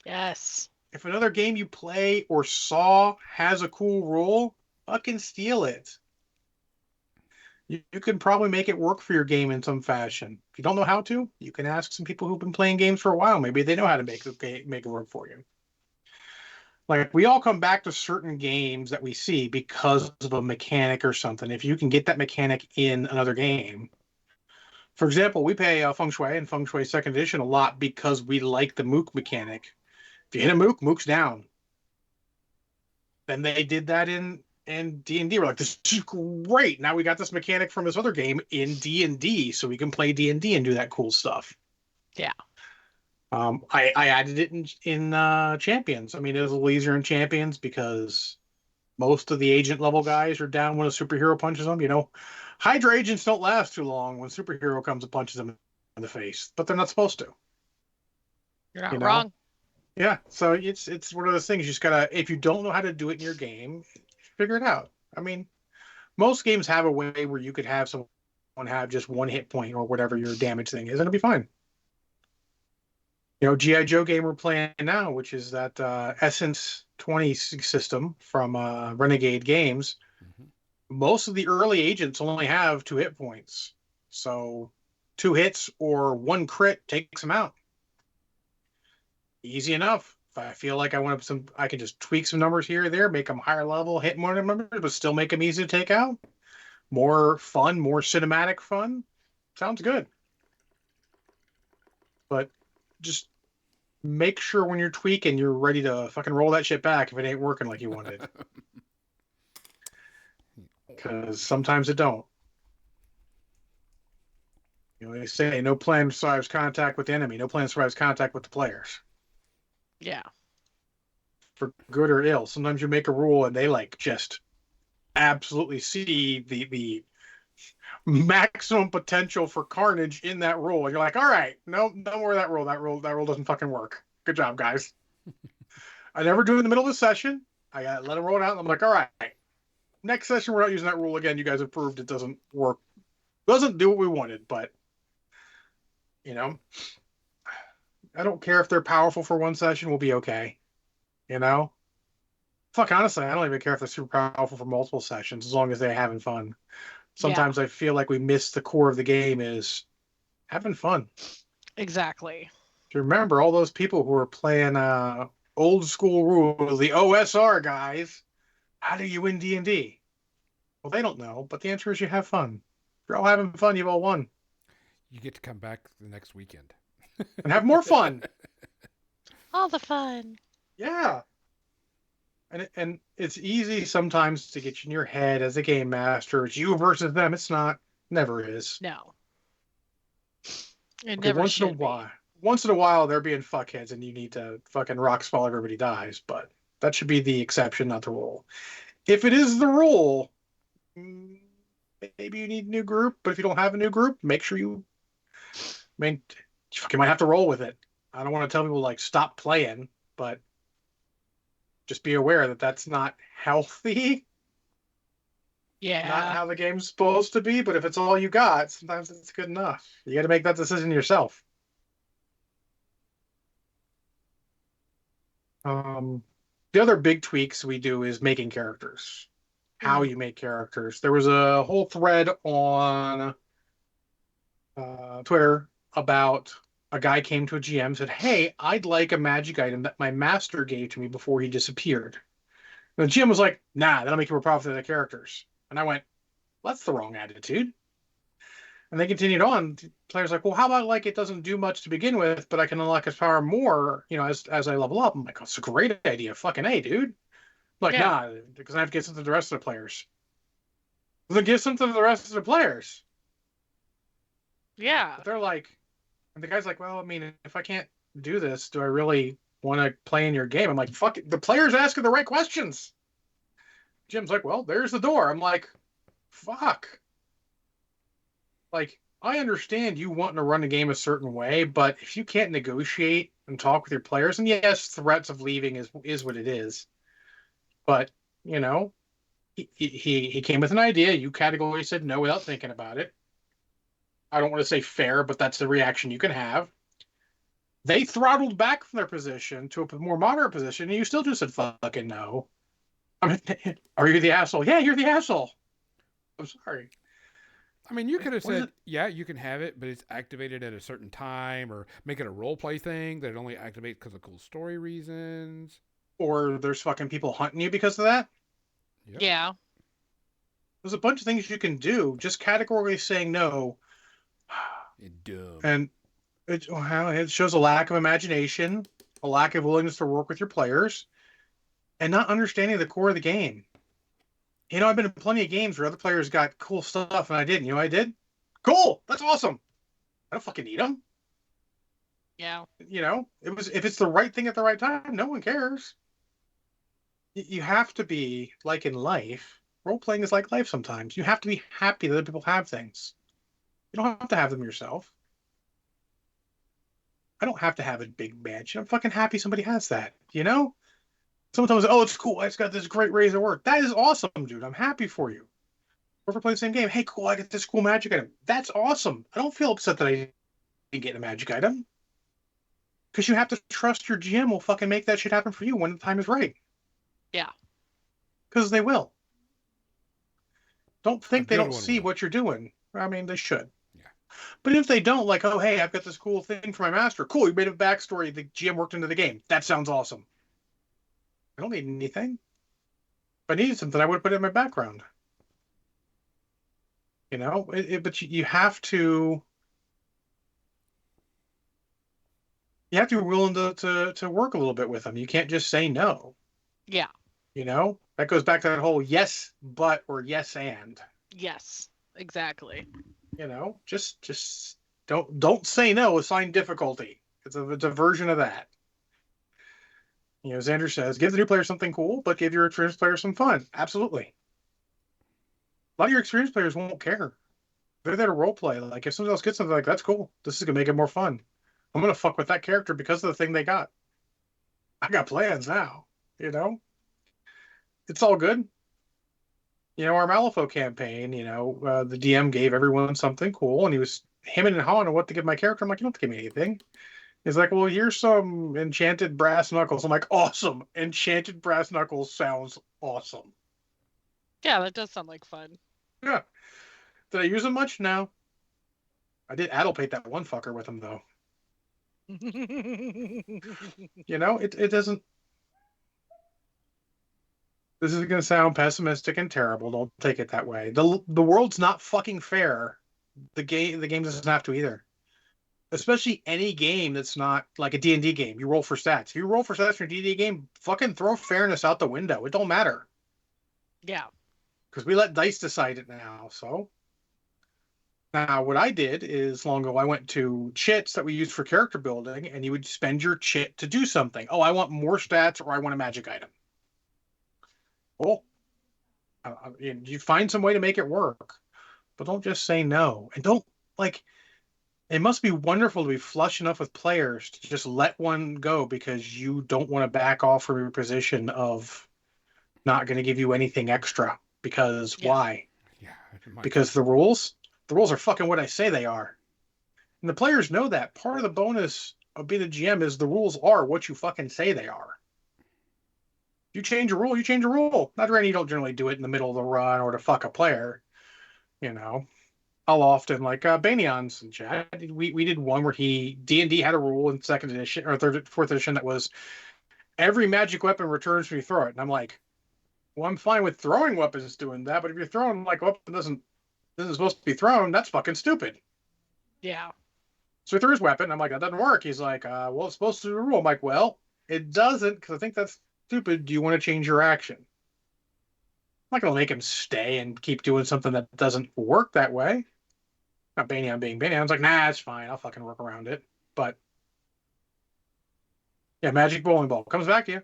Yes. If another game you play or saw has a cool rule, fucking steal it. You can probably make it work for your game in some fashion. If you don't know how to, you can ask some people who've been playing games for a while. Maybe they know how to make it work for you. Like, we all come back to certain games that we see because of a mechanic or something. If you can get that mechanic in another game. For example, we play Feng Shui and Feng Shui 2nd Edition a lot because we like the Mook mechanic. If you hit a Mook, Mook's down. Then they did that in D&D. We're like, this is great. Now we got this mechanic from this other game in D&D, so we can play D&D and do that cool stuff. Yeah. I added it in Champions. I mean, it was a little easier in Champions because most of the agent level guys are down when a superhero punches them. You know, Hydra agents don't last too long when superhero comes and punches them in the face, but they're not supposed to. You're not You know? wrong. Yeah, so it's one of those things you just gotta, if you don't know how to do it in your game, figure it out. I mean, most games have a way where you could have someone have just 1 hit point or whatever your damage thing is, and it'll be fine. You know, G.I. Joe game we're playing now, which is that Essence 20 system from Renegade Games. Mhm. Most of the early agents only have 2 hit points. So 2 hits or 1 crit takes them out. Easy enough. If I feel like I can just tweak some numbers here or there, make them higher level, hit more numbers, but still make them easy to take out. More fun, more cinematic fun. Sounds good. But just make sure when you're tweaking, you're ready to fucking roll that shit back if it ain't working like you wanted. Because sometimes it don't. You know, they say no plan survives contact with the enemy. No plan survives contact with the players. Yeah. For good or ill. Sometimes you make a rule and they like just absolutely see the maximum potential for carnage in that rule. And you're like, all right, no, don't worry that rule. That rule doesn't fucking work. Good job, guys. I never do it in the middle of the session. I got let them roll it out, and I'm like, all right, next session we're not using that rule again. You guys have proved it doesn't work. Doesn't do what we wanted, but you know, I don't care if they're powerful for 1 session. We'll be okay. You know? Fuck, honestly, I don't even care if they're super powerful for multiple sessions as long as they're having fun. Sometimes I feel like we miss the core of the game is having fun. Exactly. Do you remember all those people who were playing old school rules, the OSR guys? How do you win D&D? Well, they don't know, but the answer is you have fun. If you're all having fun, you've all won. You get to come back the next weekend. And have more fun. All the fun. Yeah. And it's easy sometimes to get you in your head as a game master. It's you versus them. It's not. Never is. No. It Okay, never once in a should be. while. Once in a while, they're being fuckheads and you need to fucking rock fall everybody dies. But that should be the exception, not the rule. If it is the rule, maybe you need a new group. But if you don't have a new group, make sure you... I mean, you fucking might have to roll with it. I don't want to tell people, like, stop playing, but just be aware that that's not healthy. Yeah. Not how the game's supposed to be, but if it's all you got, sometimes it's good enough. You got to make that decision yourself. The other big tweaks we do is making characters. How you make characters. There was a whole thread on Twitter about a guy came to a GM and said, "Hey, I'd like a magic item that my master gave to me before he disappeared." And the GM was like, "Nah, that'll make you more powerful than the characters." And I went, well, "That's the wrong attitude." And they continued on. The players like, "Well, how about like it doesn't do much to begin with, but I can unlock his power more, as I level up?" I'm like, "That's a great idea, fucking A, dude." Like, Yeah. nah, because I have to give something to the rest of the players. Well, then give something to the rest of the players. Yeah. But they're like, and the guy's like, "Well, I mean, if I can't do this, do I really want to play in your game?" I'm like, "Fuck it. The player's asking the right questions." Jim's like, "Well, there's the door." I'm like, "Fuck." Like, I understand you wanting to run the game a certain way, but if you can't negotiate and talk with your players, and yes, threats of leaving is what it is. But, he came with an idea. You categorically said no without thinking about it. I don't want to say fair, but that's the reaction you can have. They throttled back from their position to a more moderate position, and you still just said fucking no. I mean, are you the asshole? Yeah, you're the asshole. I'm sorry. I mean, you could have What is said, it? yeah, you can have it, but it's activated at a certain time, or make it a role play thing that it only activates because of cool story reasons. Or there's fucking people hunting you because of that. Yep. Yeah. There's a bunch of things you can do. Just categorically saying no, It's dumb. and it shows a lack of imagination, a lack of willingness to work with your players, and not understanding the core of the game. I've been in plenty of games where other players got cool stuff and I didn't. I did. Cool. That's awesome. I don't fucking need them. Yeah. If it's the right thing at the right time, no one cares. You have to be like in life. Role playing is like life sometimes. You have to be happy that other people have things. You don't have to have them yourself. I don't have to have a big mansion. I'm fucking happy somebody has that. Someone tells me, "Oh, it's cool. I just got this great raise at work." That is awesome, dude. I'm happy for you. Or if we're playing the same game, "Hey, cool, I get this cool magic item." That's awesome. I don't feel upset that I didn't get a magic item. Because you have to trust your GM will fucking make that shit happen for you when the time is right. Yeah. Because they will. Don't think A they good don't one see will. what you're doing. I mean, they should. Yeah. But if they don't, like, "Oh, hey, I've got this cool thing for my master." Cool, you made a backstory. The GM worked into the game. That sounds awesome. I don't need anything. If I needed something, I would have put it in my background. But you have to. You have to be willing to work a little bit with them. You can't just say no. Yeah. That goes back to that whole yes, but, or yes, and. Yes. Exactly. Just don't say no. Assign difficulty. It's a version of that. Xander says, "Give the new player something cool, but give your experienced players some fun." Absolutely. A lot of your experienced players won't care. They're there to role play. Like, if someone else gets something, like, that's cool. This is gonna make it more fun. I'm gonna fuck with that character because of the thing they got. I got plans now. It's all good. Our Malifaux campaign. The DM gave everyone something cool, and he was hemming and hawing on what to give my character. I'm like, "You don't have to give me anything." He's like, "Well, here's some enchanted brass knuckles." I'm like, "Awesome! Enchanted brass knuckles sounds awesome." Yeah, that does sound like fun. Yeah. Did I use them much? No. I did Addlepate that one fucker with them, though. It doesn't. This is going to sound pessimistic and terrible. Don't take it that way. The world's not fucking fair. The game doesn't have to either. Especially any game that's not like a D&D game. You roll for stats. If you roll for stats in a D&D game, fucking throw fairness out the window. It don't matter. Yeah. Because we let dice decide it now. So now what I did is long ago I went to chits that we used for character building, and you would spend your chit to do something. Oh, I want more stats, or I want a magic item. Well, you find some way to make it work, but don't just say no. And don't, like, it must be wonderful to be flush enough with players to just let one go because you don't want to back off from your position of not going to give you anything extra. Because why? Yeah. Because the rules are fucking what I say they are. And the players know that. Part of the bonus of being a GM is the rules are what you fucking say they are. You change a rule, you change a rule. Not granted, you don't generally do it in the middle of the run or to fuck a player. You know, I'll often like Banyon's and chat. We did one where D&D had a rule in second edition or third fourth edition that was every magic weapon returns when you throw it. And I'm like, well, I'm fine with throwing weapons doing that, but if you're throwing like a weapon isn't supposed to be thrown, that's fucking stupid. Yeah. So he threw his weapon. I'm like, that doesn't work. He's like, well, it's supposed to be a rule. I'm like, well, it doesn't because I think that's stupid. Do you want to change your action? I'm not going to make him stay and keep doing something that doesn't work that way. Not Banyan being Banyan's like, nah, it's fine. I'll fucking work around it. But yeah, Magic Bowling Ball comes back to you.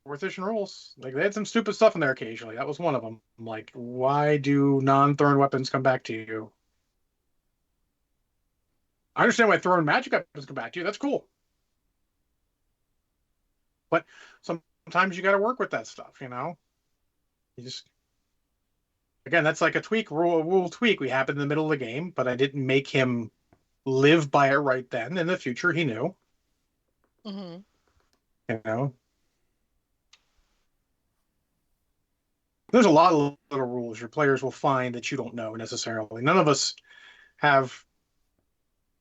Fourth edition rules. Like they had some stupid stuff in there occasionally. That was one of them. I'm like, why do non-thrown weapons come back to you? I understand why throwing magic weapons come back to you. That's cool. But sometimes you got to work with that stuff, you know? You just, again, that's like a rule tweak. We happened in the middle of the game, but I didn't make him live by it right then. In the future, he knew. Mm-hmm. You know? There's a lot of little rules your players will find that you don't know necessarily. None of us have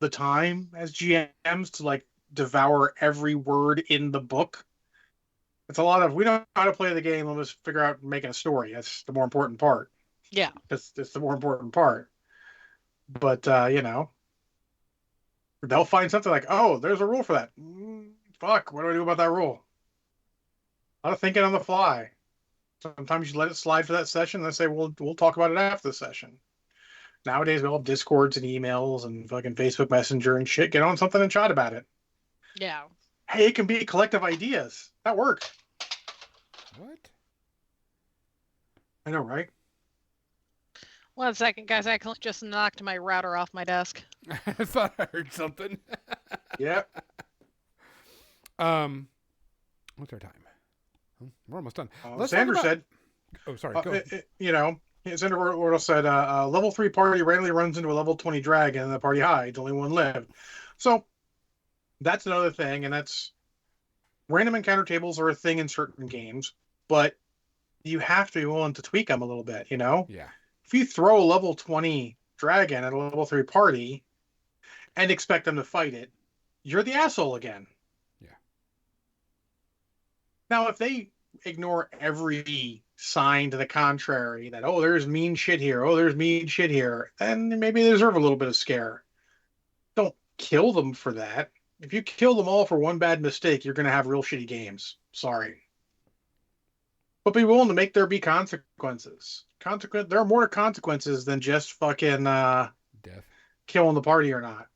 the time as GMs to like devour every word in the book. It's a lot of we don't know how to play the game. Let's figure out making a story. That's the more important part. Yeah. That's the more important part. But you know, they'll find something like, oh, there's a rule for that. Fuck, what do I do about that rule? A lot of thinking on the fly. Sometimes you let it slide for that session, and they say, we'll talk about it after the session. Nowadays, we all have Discords and emails and fucking Facebook Messenger and shit. Get on something and chat about it. Yeah. Hey, it can be collective ideas. That worked. What? I know, right? 1 second, guys. I just knocked my router off my desk. I thought I heard something. Yeah. What's our time? We're almost done. Let's Sandra talk about... said, Oh, sorry. Go. you know, Sandra Wardle said, level 3 party randomly runs into a level 20 dragon and the party hides. Only one lived. So that's another thing, and that's random encounter tables are a thing in certain games, but you have to be willing to tweak them a little bit, you know? Yeah. If you throw a level 20 dragon at a level 3 party and expect them to fight it, you're the asshole again. Yeah. Now, if they ignore every sign to the contrary, that, oh, there's mean shit here, oh, there's mean shit here, then maybe they deserve a little bit of scare. Don't kill them for that. If you kill them all for one bad mistake, you're going to have real shitty games. Sorry. But be willing to make there be consequences. There are more consequences than just fucking Death. killing the party or not.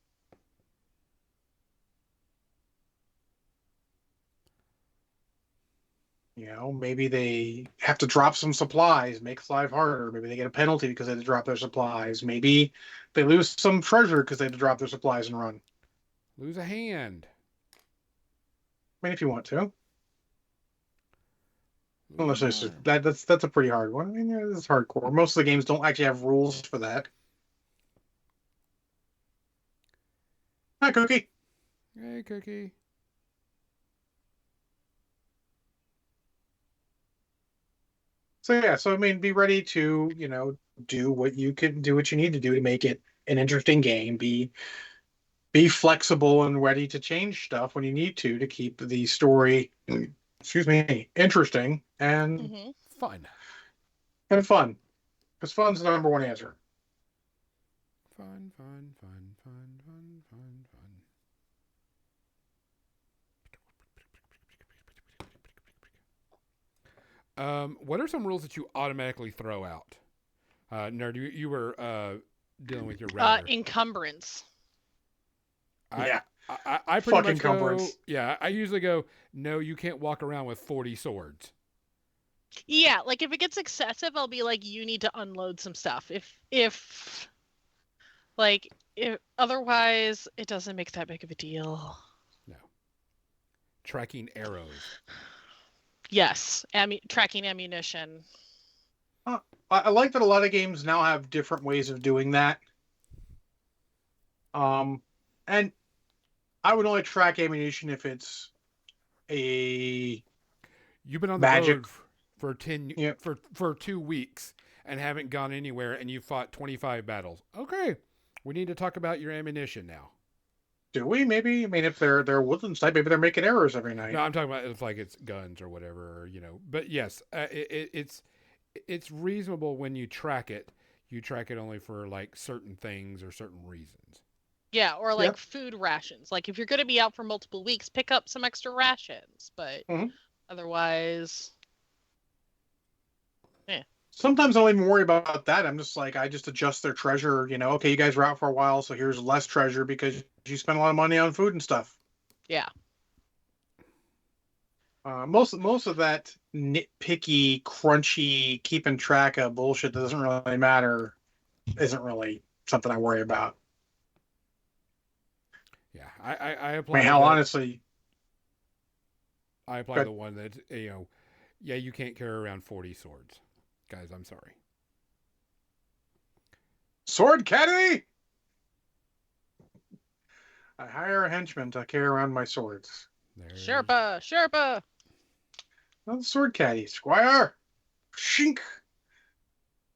You know, maybe they have to drop some supplies, make life harder. Maybe they get a penalty because they had to drop their supplies. Maybe they lose some treasure because they had to drop their supplies and run. Lose a hand. I mean, if you want to. Unless it's just, that's a pretty hard one. I mean, yeah, it's hardcore. Most of the games don't actually have rules for that. Hi, Cookie. Hey, Cookie. So yeah, so I mean, be ready to, you know, do what you need to do to make it an interesting game. Be flexible and ready to change stuff when you need to keep the story, excuse me, interesting and Fun. and fun. Because fun's the number one answer. Fun, fun, fun, fun, fun, fun, fun. What are some rules that you automatically throw out? Nerd, you were dealing with your router. Encumbrance. Fucking I pretty much go, encumbrance. yeah, I usually go, no, you can't walk around with 40 swords. Yeah, like if it gets excessive, I'll be like, you need to unload some stuff. If otherwise, it doesn't make that big of a deal. No. Tracking arrows. Yes, tracking ammunition. I like that a lot of games now have different ways of doing that. And I would only track ammunition if it's a You've been on the Magic. road for 10 Yeah. for 2 weeks and haven't gone anywhere, and you fought 25 battles. Okay, we need to talk about your ammunition now. Do we? Maybe. I mean, if they're woodlands type, maybe they're making errors every night. No, I'm talking about it's like it's guns or whatever, or, But yes, it's reasonable when you track it. You track it only for like certain things or certain reasons. Yeah, or like Yep. food rations. Like if you're going to be out for multiple weeks, pick up some extra rations. But Mhm. otherwise, Sometimes I don't even worry about that. I'm just like, I just adjust their treasure. Okay, you guys were out for a while, so here's less treasure because you spent a lot of money on food and stuff. yeah. Most of that nitpicky, crunchy, keeping track of bullshit that doesn't really matter isn't really something I worry about. Yeah, I I apply. mean, hell, honestly, I apply Good. the one that yeah, you can't carry around 40 swords, guys. I'm sorry. Sword Caddy! I hire a henchman to carry around my swords. There's- Sherpa. Oh, the Sword Caddy, Squire. Shink.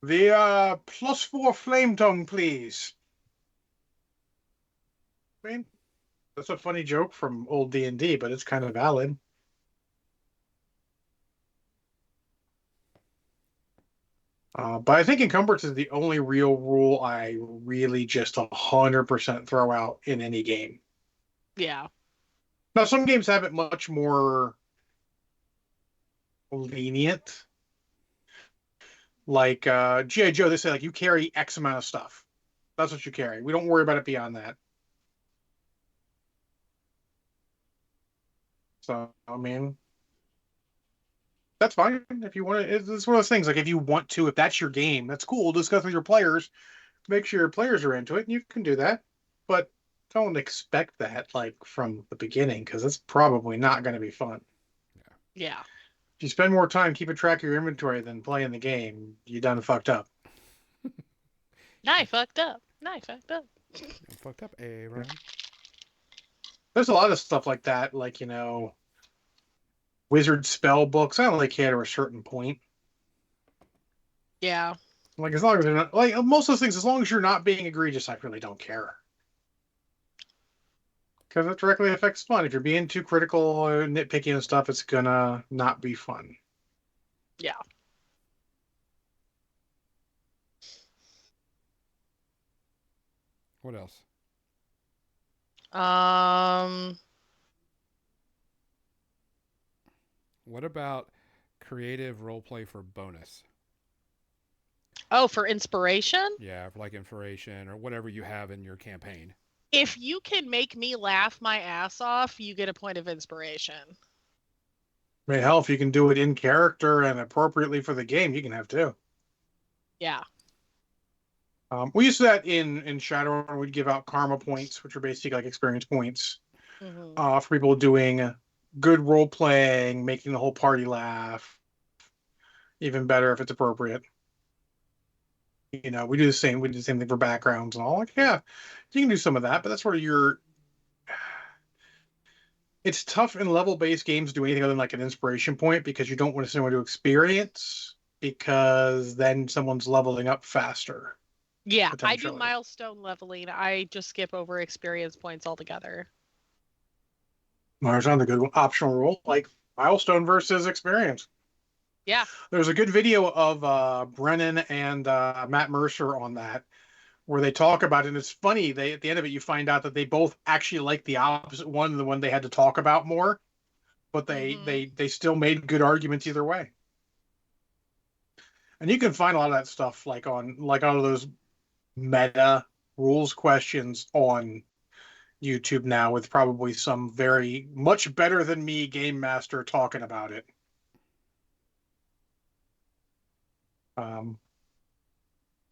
The +4 flame tongue, please. I mean, that's a funny joke from old D&D, but it's kind of valid. But I think encumbrance is the only real rule I really just 100% throw out in any game. Yeah. Now, some games have it much more lenient. Like G.I. Joe, they say like you carry X amount of stuff. That's what you carry. We don't worry about it beyond that. So, I mean, that's fine if you want to. It's one of those things. Like if you want to, if that's your game, that's cool. Discuss with your players. Make sure your players are into it, and you can do that. But don't expect that like from the beginning because it's probably not going to be fun. Yeah. If you spend more time keeping track of your inventory than playing the game, you done fucked up. I fucked up. I'm fucked up, Aaron. There's a lot of stuff like that, like, wizard spell books. I only care to a certain point. Yeah. Like, as long as they're not, like, most of those things, as long as you're not being egregious, I really don't care. Because it directly affects fun. If you're being too critical or nitpicky and stuff, it's gonna not be fun. Yeah. What else? What about creative roleplay for bonus? Oh, for inspiration? Yeah, for like inspiration or whatever you have in your campaign. If you can make me laugh my ass off, you get a point of inspiration. I mean, hell, if you can do it in character and appropriately for the game, you can have too. Yeah. We used to that in Shadowrun. We'd give out karma points, which are basically like experience points, Mm-hmm. for people doing good role playing, making the whole party laugh. Even better if it's appropriate. We do the same. We do the same thing for backgrounds and all. Like, yeah, you can do some of that, but that's where you're. It's tough in level-based games to do anything other than like an inspiration point because you don't want someone to experience because then someone's leveling up faster. Yeah, I do Potentially. milestone leveling. I just skip over experience points altogether. There's another good optional rule, like milestone versus experience. Yeah. There's a good video of Brennan and Matt Mercer on that, where they talk about it. And it's funny. At the end of it, you find out that they both actually like the opposite one, the one they had to talk about more, but they still made good arguments either way. And you can find a lot of that stuff like all of those meta rules questions on YouTube now, with probably some very much better than me game master talking about it. Trying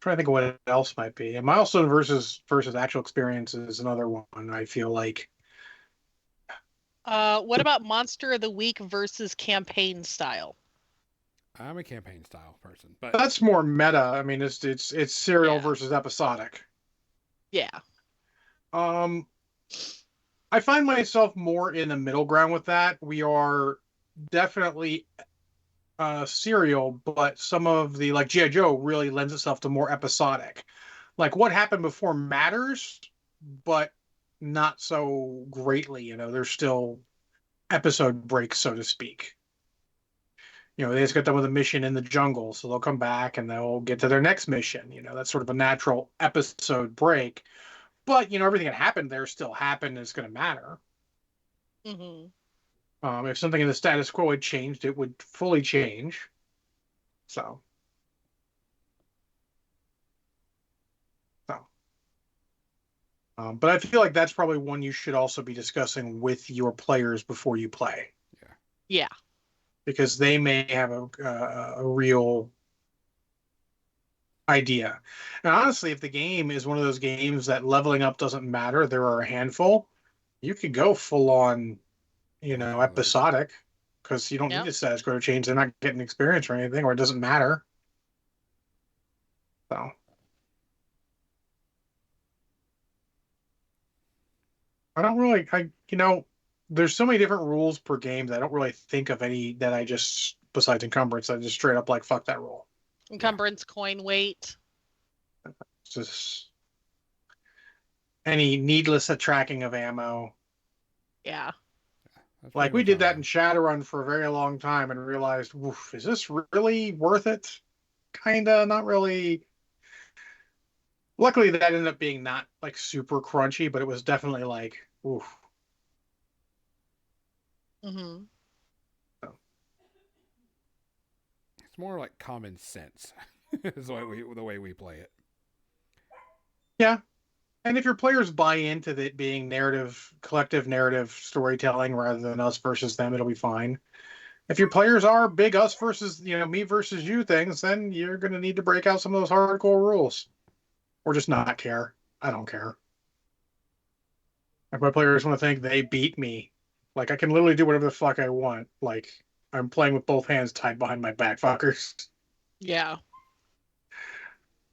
to think of what else might be. And milestone versus actual experience is another one. I feel like. What about Monster of the Week versus campaign style? I'm a campaign style person, but That's more meta. I mean, it's serial Yeah. versus episodic. Yeah. I find myself more in the middle ground with that. We are definitely serial, but some of the like G.I. Joe really lends itself to more episodic. Like what happened before matters, but not so greatly. There's still episode breaks, so to speak. They just got done with a mission in the jungle, so they'll come back and they'll get to their next mission. That's sort of a natural episode break. But everything that happened there still happened. And it's going to matter. Mm-hmm. If something in the status quo had changed, it would fully change. So. But I feel like that's probably one you should also be discussing with your players before you play. Yeah. Because they may have a real idea. And honestly, if the game is one of those games that leveling up doesn't matter, there are a handful, you could go full on, episodic, because you don't need a status quo to change. They're not getting experience or anything, or it doesn't matter. So. I don't really, there's so many different rules per game that I don't really think of any that I just, besides encumbrance, I just straight up like, fuck that rule. Encumbrance, coin weight. It's just any needless tracking of ammo. Yeah. Like we did that in Shadowrun for a very long time and realized, woof, is this really worth it? Kinda, not really. Luckily, that ended up being not like super crunchy, but it was definitely like, oof. Mm-hmm. So. It's more like common sense is the way we play it. Yeah. And if your players buy into it being collective narrative storytelling rather than us versus them, it'll be fine. If your players are big us versus, me versus you things, then you're going to need to break out some of those hardcore rules. Or just not care. I don't care. If my players want to think they beat me, like I can literally do whatever the fuck I want. Like I'm playing with both hands tied behind my back, fuckers. Yeah.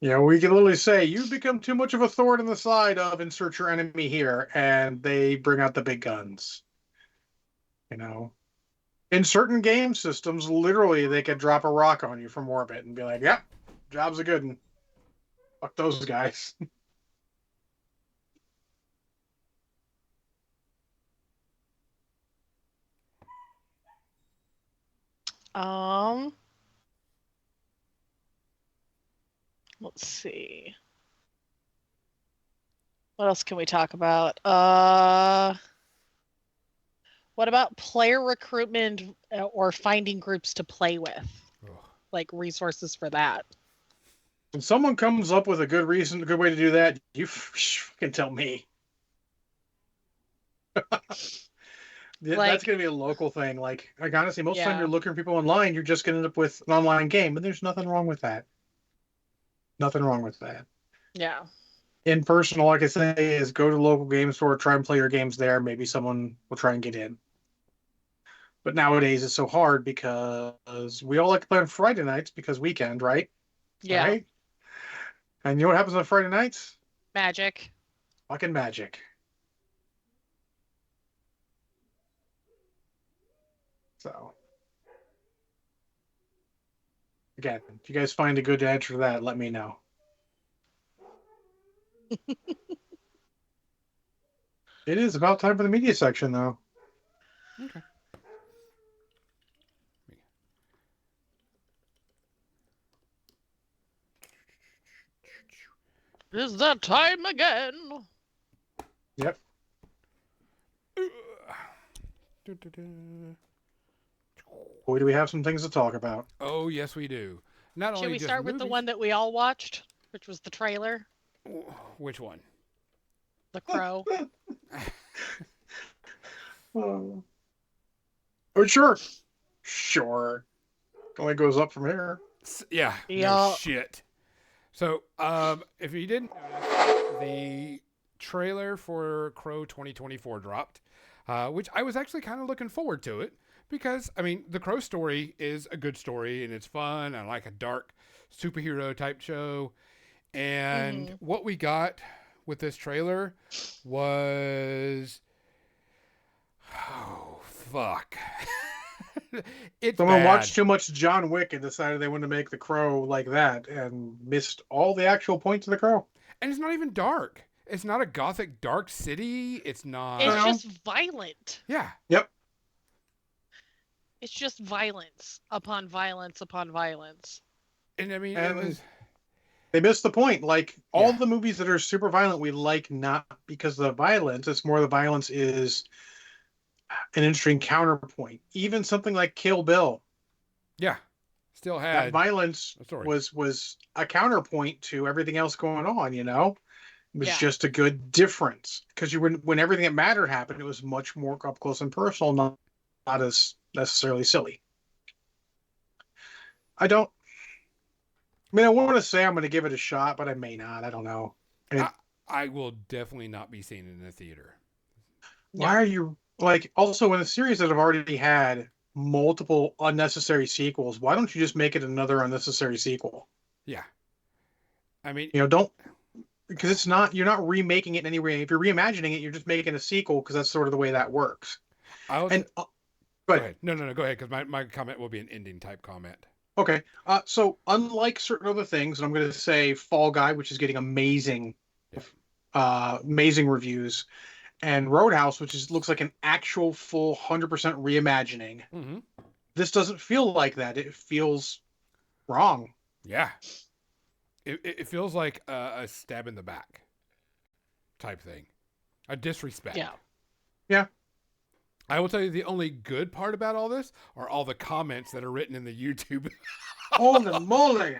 We can literally say, you become too much of a thorn in the side of insert your enemy here, and they bring out the big guns. In certain game systems, literally they could drop a rock on you from orbit and be like, yep, job's a good one. Fuck those guys. Let's see. What else can we talk about? What about player recruitment or finding groups to play with? Like resources for that. When someone comes up with a good way to do that, you can tell me. That's going to be a local thing. Like honestly, most of the time you're looking for people online, you're just going to end up with an online game, and there's nothing wrong with that. Nothing wrong with that. Yeah. In person, all I can say is go to the local game store, try and play your games there. Maybe someone will try and get in. But nowadays it's so hard because we all like to play on Friday nights because weekend, right? Yeah. Right? And you know what happens on Friday nights? Magic. Fucking magic. So. Again, if you guys find a good answer to that, let me know. It is about time for the media section, though. Okay. Is that time again? Yep. Boy, do we have some things to talk about. Oh, yes, we do. Not Should only we just start with the movies- one that we all watched, which was the trailer? Which one? The Crow. Oh, sure. Sure. Only goes up from here. Yeah. Yeah. No shit. So, if you didn't notice, the trailer for Crow 2024 dropped, which I was actually kind of looking forward to it because, I mean, the Crow story is a good story and it's fun. I like a dark superhero type show. And what we got with this trailer was, oh, fuck. It's Someone bad. watched too much John Wick and decided they wanted to make The Crow like that and missed all the actual points of The Crow. And it's not even dark. It's not a gothic dark city. It's not. It's No. just violent. Yeah. Yep. It's just violence upon violence upon violence. And I mean, And it was. They missed the point. Like, all Yeah. the movies that are super violent, we like not because of the violence. It's more the violence is an interesting counterpoint. Even something like Kill Bill, Yeah. Still that had. violence a story. was a counterpoint to everything else going on, you know? It was Yeah. just a good difference. Because when everything that mattered happened, it was much more up close and personal, not as necessarily silly. I want to say I'm going to give it a shot, but I may not. I don't know. I will definitely not be seen in the theater. Why are you like also in a series that have already had multiple unnecessary sequels? Why don't you just make it another unnecessary sequel? Yeah. I mean, You know, don't because it's not you're not remaking it in any way. If you're reimagining it, you're just making a sequel because that's sort of the way that works. I'll. And Go but ahead. No, go ahead, because my comment will be an ending type comment. okay, so unlike certain other things, and I'm going to say Fall Guy, which is getting amazing, amazing reviews, and Roadhouse, which looks like an actual full 100% reimagining. Mm-hmm. This doesn't feel like that. It feels wrong. Yeah. It feels like a stab in the back type thing. A disrespect. Yeah. Yeah. I will tell you the only good part about all this are all the comments that are written in the YouTube. Holy moly!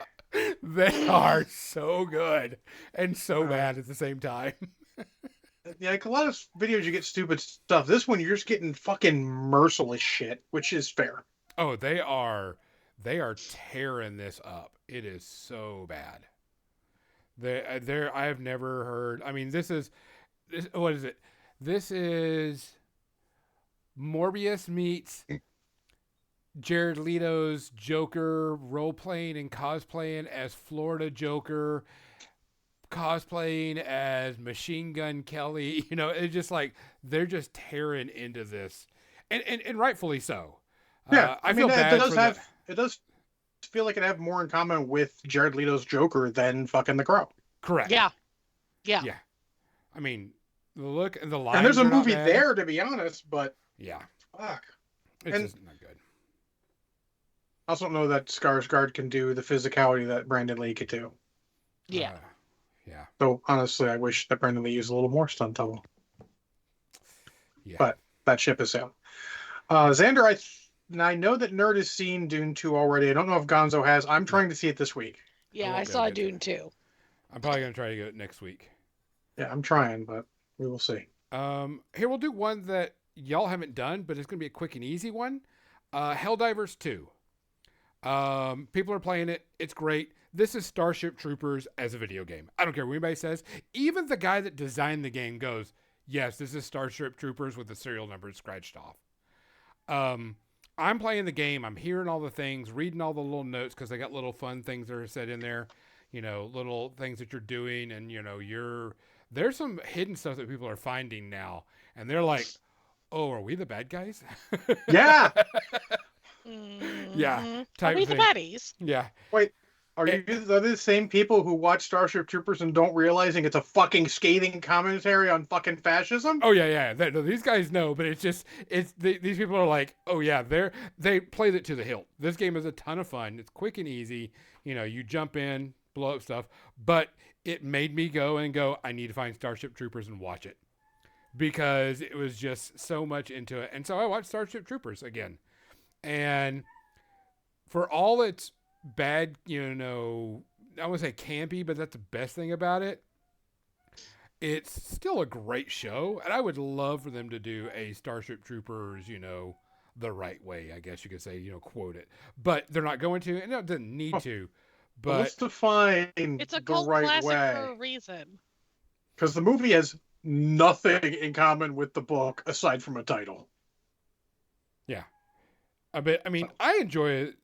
They are so good and so bad at the same time. Yeah, like a lot of videos you get stupid stuff. This one you're just getting fucking merciless shit, which is fair. Oh, they are tearing this up. It is so bad. I have never heard. I mean, this what is it? This is Morbius meets Jared Leto's Joker role playing and cosplaying as Florida Joker, cosplaying as Machine Gun Kelly. You know, it's just like they're just tearing into this, and rightfully so. Yeah, I feel bad for the, it does feel like it have more in common with Jared Leto's Joker than fucking The Crow. correct. Yeah. Yeah. I mean, the look and the lines. And there's a are not movie bad. there, to be honest, but Yeah, fuck. it's And- just not good. I also don't know that Skarsgård can do the physicality that Brandon Lee could do. Yeah. Yeah. So honestly, I wish that Brandon Lee used a little more stunt double. Yeah. But that ship is sailed. Xander, I know that Nerd has seen Dune 2 already. I don't know if Gonzo has. I'm trying to see it this week. Yeah, won't I be able saw to get Dune too. I'm probably gonna try to get it next week. Yeah, I'm trying, but we will see. Here we'll do one that y'all haven't done, but it's gonna be a quick and easy one. Helldivers 2. People are playing it. It's great. This is Starship Troopers as a video game. I don't care what anybody says. Even the guy that designed the game goes, yes, this is Starship Troopers with the serial number scratched off. I'm playing the game. I'm hearing all the things, reading all the little notes because they got little fun things that are said in there. You know, little things that you're doing, and you know, there's some hidden stuff that people are finding now, and they're like, "Oh, are we the bad guys?" Yeah. Yeah, Mhm. Are type we the thing. baddies? Yeah. Are they the same people who watch Starship Troopers and don't realizing it's a fucking scathing commentary on fucking fascism? Oh yeah. These guys know, but these people are like, oh yeah, they played it to the hilt. This game is a ton of fun. It's quick and easy. You know, you jump in, blow up stuff, but it made me go, I need to find Starship Troopers and watch it because it was just so much into it. And so I watched Starship Troopers again, and for all its bad, you know, I wouldn't say campy, but that's the best thing about it. It's still a great show, and I would love for them to do a Starship Troopers, you know, the right way, I guess you could say, you know, quote it. But they're not going to, and it doesn't need to. Well, But let's define It's a the cult right classic way. for a reason. Because the movie has nothing in common with the book aside from a title. I mean, I enjoy it.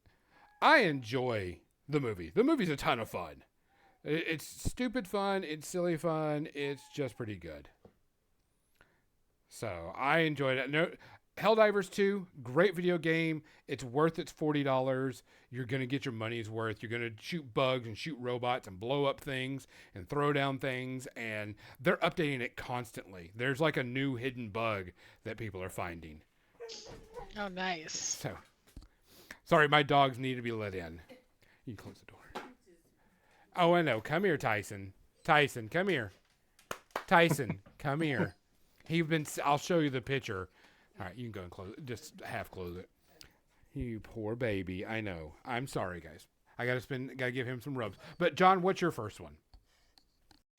I enjoy the movie. The movie's a ton of fun. It's stupid fun. It's silly fun. It's just pretty good. So I enjoyed it. No, Helldivers 2, great video game. It's worth its $40. You're going to get your money's worth. You're going to shoot bugs and shoot robots and blow up things and throw down things. And they're updating it constantly. There's like a new hidden bug that people are finding. Oh, nice. So, sorry, my dogs need to be let in. You can close the door. Oh, I know. Come here, Tyson. Tyson, come here. Tyson, come here. I'll show you the picture. All right, you can go and close it. Just half close it. You poor baby. I know. I'm sorry, guys. I gotta give him some rubs. But John, what's your first one?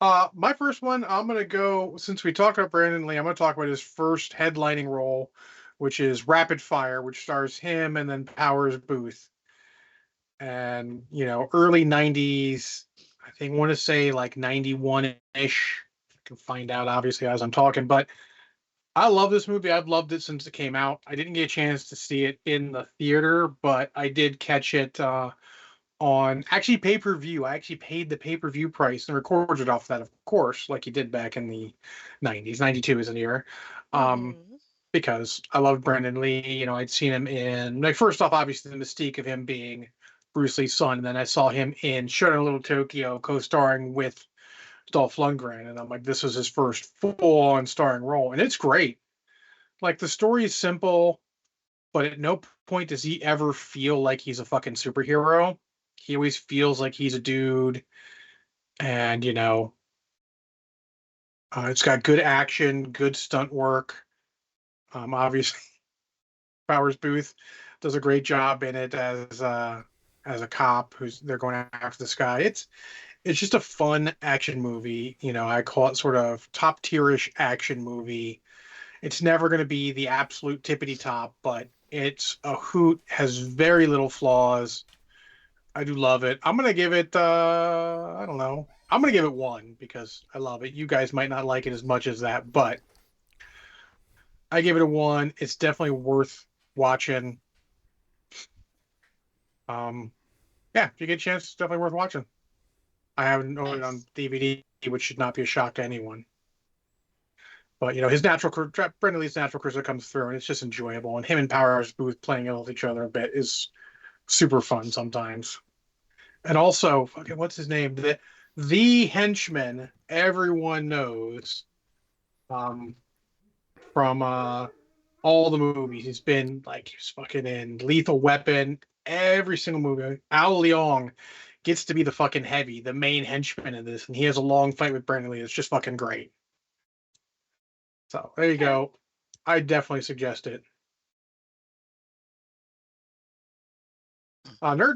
My first one, I'm gonna go, since we talked about Brandon Lee, I'm gonna talk about his first headlining role, which is Rapid Fire, which stars him and then Powers Booth. And, early 90s, I want to say like 91-ish. I can find out, obviously, as I'm talking. But I love this movie. I've loved it since it came out. I didn't get a chance to see it in the theater, but I did catch it on actually pay-per-view. I actually paid the pay-per-view price and recorded off that, of course, like you did back in the 90s. 92 is an year. Because I loved Brandon Lee. I'd seen him in, first off, obviously, the mystique of him being Bruce Lee's son. And then I saw him in Showdown in Little Tokyo co-starring with Dolph Lundgren. And I'm like, this is his first full-on starring role. And it's great. Like, the story is simple, but at no point does he ever feel like he's a fucking superhero. He always feels like he's a dude. And, it's got good action, good stunt work. Obviously, Powers Booth does a great job in it as a cop they're going after this guy. It's just a fun action movie. I call it sort of top tierish action movie. It's never going to be the absolute tippity top, but it's a hoot, has very little flaws. I do love it. I'm going to give it, I don't know. I'm going to give it 1 because I love it. You guys might not like it as much as that, but I give it a 1. It's definitely worth watching. Yeah, if you get a chance, it's definitely worth watching. I haven't owned it on DVD, which should not be a shock to anyone. But, his Brendan Lee's natural charisma comes through, and it's just enjoyable. And him and Powers Booth playing with each other a bit is super fun sometimes. And also, what's his name? The henchman everyone knows from all the movies. He's been he's fucking in Lethal Weapon, every single movie. Al Leong gets to be the fucking heavy, the main henchman in this, and he has a long fight with Brandon Lee. It's just fucking great. So there you go. I definitely suggest it. Nerd?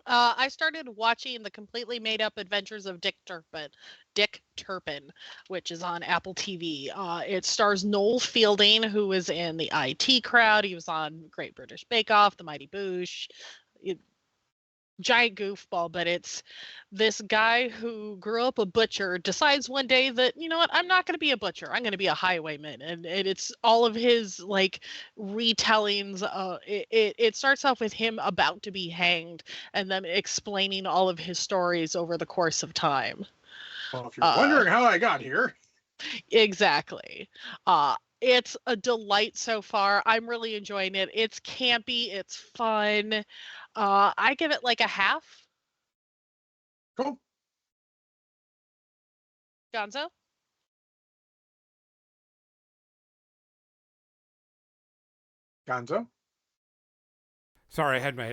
I started watching the completely made-up Adventures of Dick Turpin, which is on Apple TV. It stars Noel Fielding, who was in the IT Crowd. He was on Great British Bake Off, The Mighty Boosh. Giant goofball, but it's this guy who grew up a butcher, decides one day that, I'm not going to be a butcher. I'm going to be a highwayman. And it's all of his retellings. It starts off with him about to be hanged and then explaining all of his stories over the course of time. Well, if you're wondering how I got here. Exactly. It's a delight so far. I'm really enjoying it. It's campy. It's fun. I give it a half. Cool. Gonzo? Gonzo? Sorry, I had the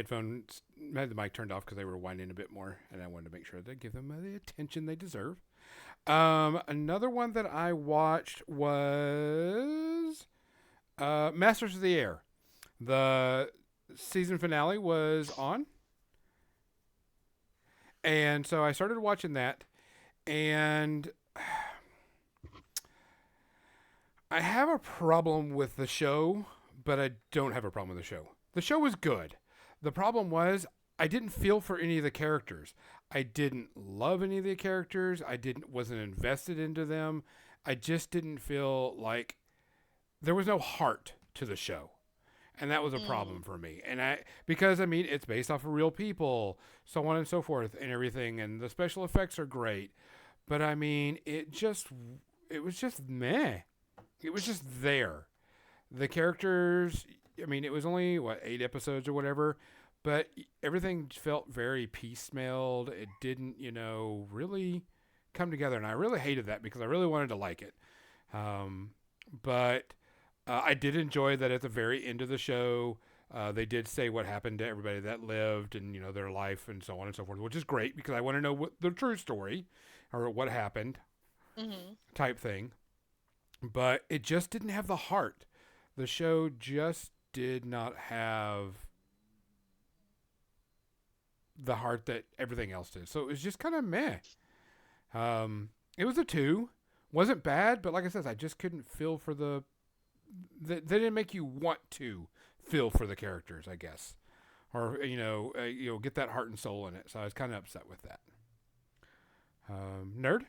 mic turned off because they were whining a bit more, and I wanted to make sure to give them the attention they deserve. Another one that I watched was Masters of the Air. The season finale was on, and so I started watching that, and I have a problem with the show, but I don't have a problem with the show. The show was good. The problem was I didn't feel for any of the characters. I didn't love any of the characters. Wasn't invested into them. I just didn't feel like there was no heart to the show. And that was a problem for me. And because it's based off of real people, so on and so forth and everything. And the special effects are great. But it was just meh. It was just there. The characters, I mean, it was only, 8 episodes or whatever, but everything felt very piecemealed. It didn't, really come together. And I really hated that because I really wanted to like it. But I did enjoy that at the very end of the show, they did say what happened to everybody that lived and, their life and so on and so forth, which is great because I want to know what the true story or what happened type thing. But it just didn't have the heart. The show just did not have the heart that everything else did. So it was just kind of meh. It was a 2. Wasn't bad, but like I said, I just couldn't feel for they didn't make you want to feel for the characters, I guess. Or, get that heart and soul in it. So I was kind of upset with that. Nerd?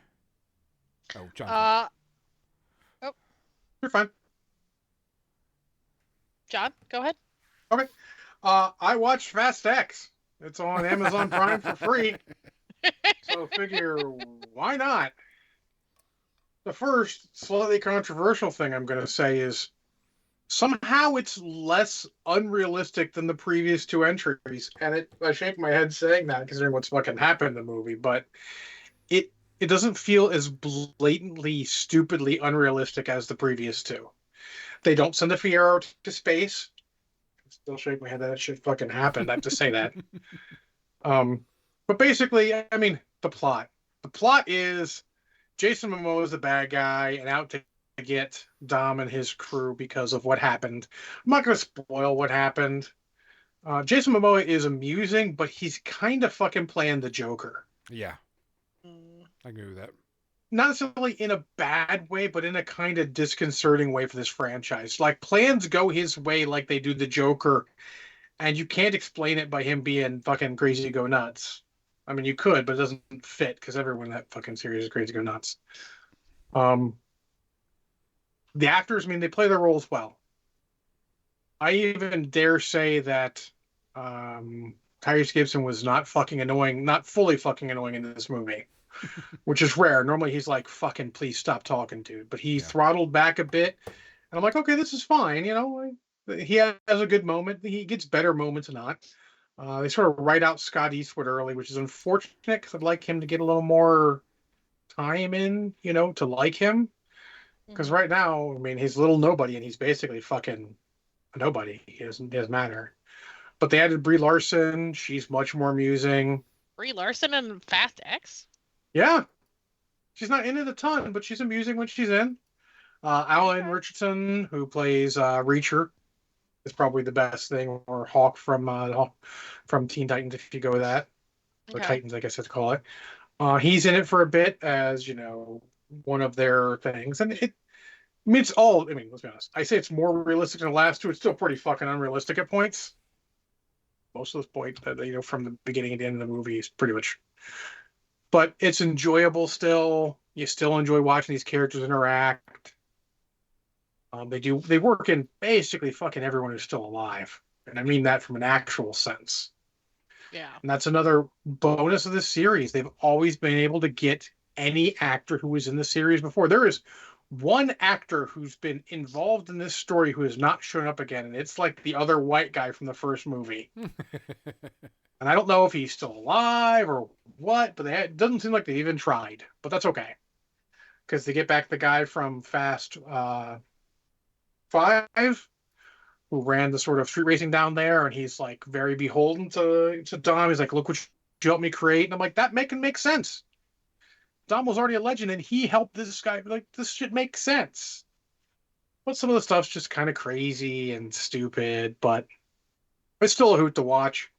Oh, John. You're fine. John, go ahead. Okay. I watched Fast X. It's on Amazon Prime for free. So figure, why not? The first slightly controversial thing I'm going to say is somehow it's less unrealistic than the previous 2 entries. And I shake my head saying that considering what's fucking happened in the movie, but it doesn't feel as blatantly, stupidly unrealistic as the previous 2. They don't send a Fiero to space. I still shake my head that shit fucking happened. I have to say that. But basically, I mean, the plot. The plot is Jason Momoa is the bad guy and out to get Dom and his crew because of what happened. I'm not going to spoil what happened. Jason Momoa is amusing, but he's kind of fucking playing the Joker. Yeah. I agree with that. Not necessarily in a bad way, but in a kind of disconcerting way for this franchise. Like, plans go his way like they do the Joker, and you can't explain it by him being fucking crazy to go nuts. I mean, you could, but it doesn't fit because everyone in that fucking series is crazy to go nuts. The actors, I mean, they play their roles well. I even dare say that Tyrese Gibson was not fucking annoying, not fully fucking annoying in this movie, which is rare. Normally he's like, fucking please stop talking, dude. But he throttled back a bit. And I'm like, okay, this is fine. He has a good moment. He gets better moments or not. They sort of write out Scott Eastwood early, which is unfortunate because I'd like him to get a little more time in, to like him. Because right now, I mean, he's a little nobody, and he's basically fucking a nobody. He doesn't matter. But they added Brie Larson. She's much more amusing. Brie Larson in Fast X? Yeah. She's not in it a ton, but she's amusing when she's in. Alan Richardson, who plays Reacher, is probably the best thing, or Hawk from Teen Titans, if you go with that. Or Titans, I guess I'd call it. He's in it for a bit as, one of their things. And let's be honest. I say it's more realistic than the last 2. It's still pretty fucking unrealistic at points. Most of those points, from the beginning and the end of the movie is pretty much. But it's enjoyable still. You still enjoy watching these characters interact. They work in basically fucking everyone who's still alive. And I mean that from an actual sense. Yeah. And that's another bonus of this series. They've always been able to get any actor who was in the series before. There is one actor who's been involved in this story who has not shown up again, and it's like the other white guy from the first movie. And I don't know if he's still alive or what, but it doesn't seem like they even tried. But that's okay. Because they get back the guy from Fast 5, who ran the sort of street racing down there, and he's like very beholden to Dom. He's like, look what you helped me create. And I'm like, that can make sense. Dom was already a legend, and he helped this guy. Like, this shit makes sense. But some of the stuff's just kind of crazy and stupid, but it's still a hoot to watch.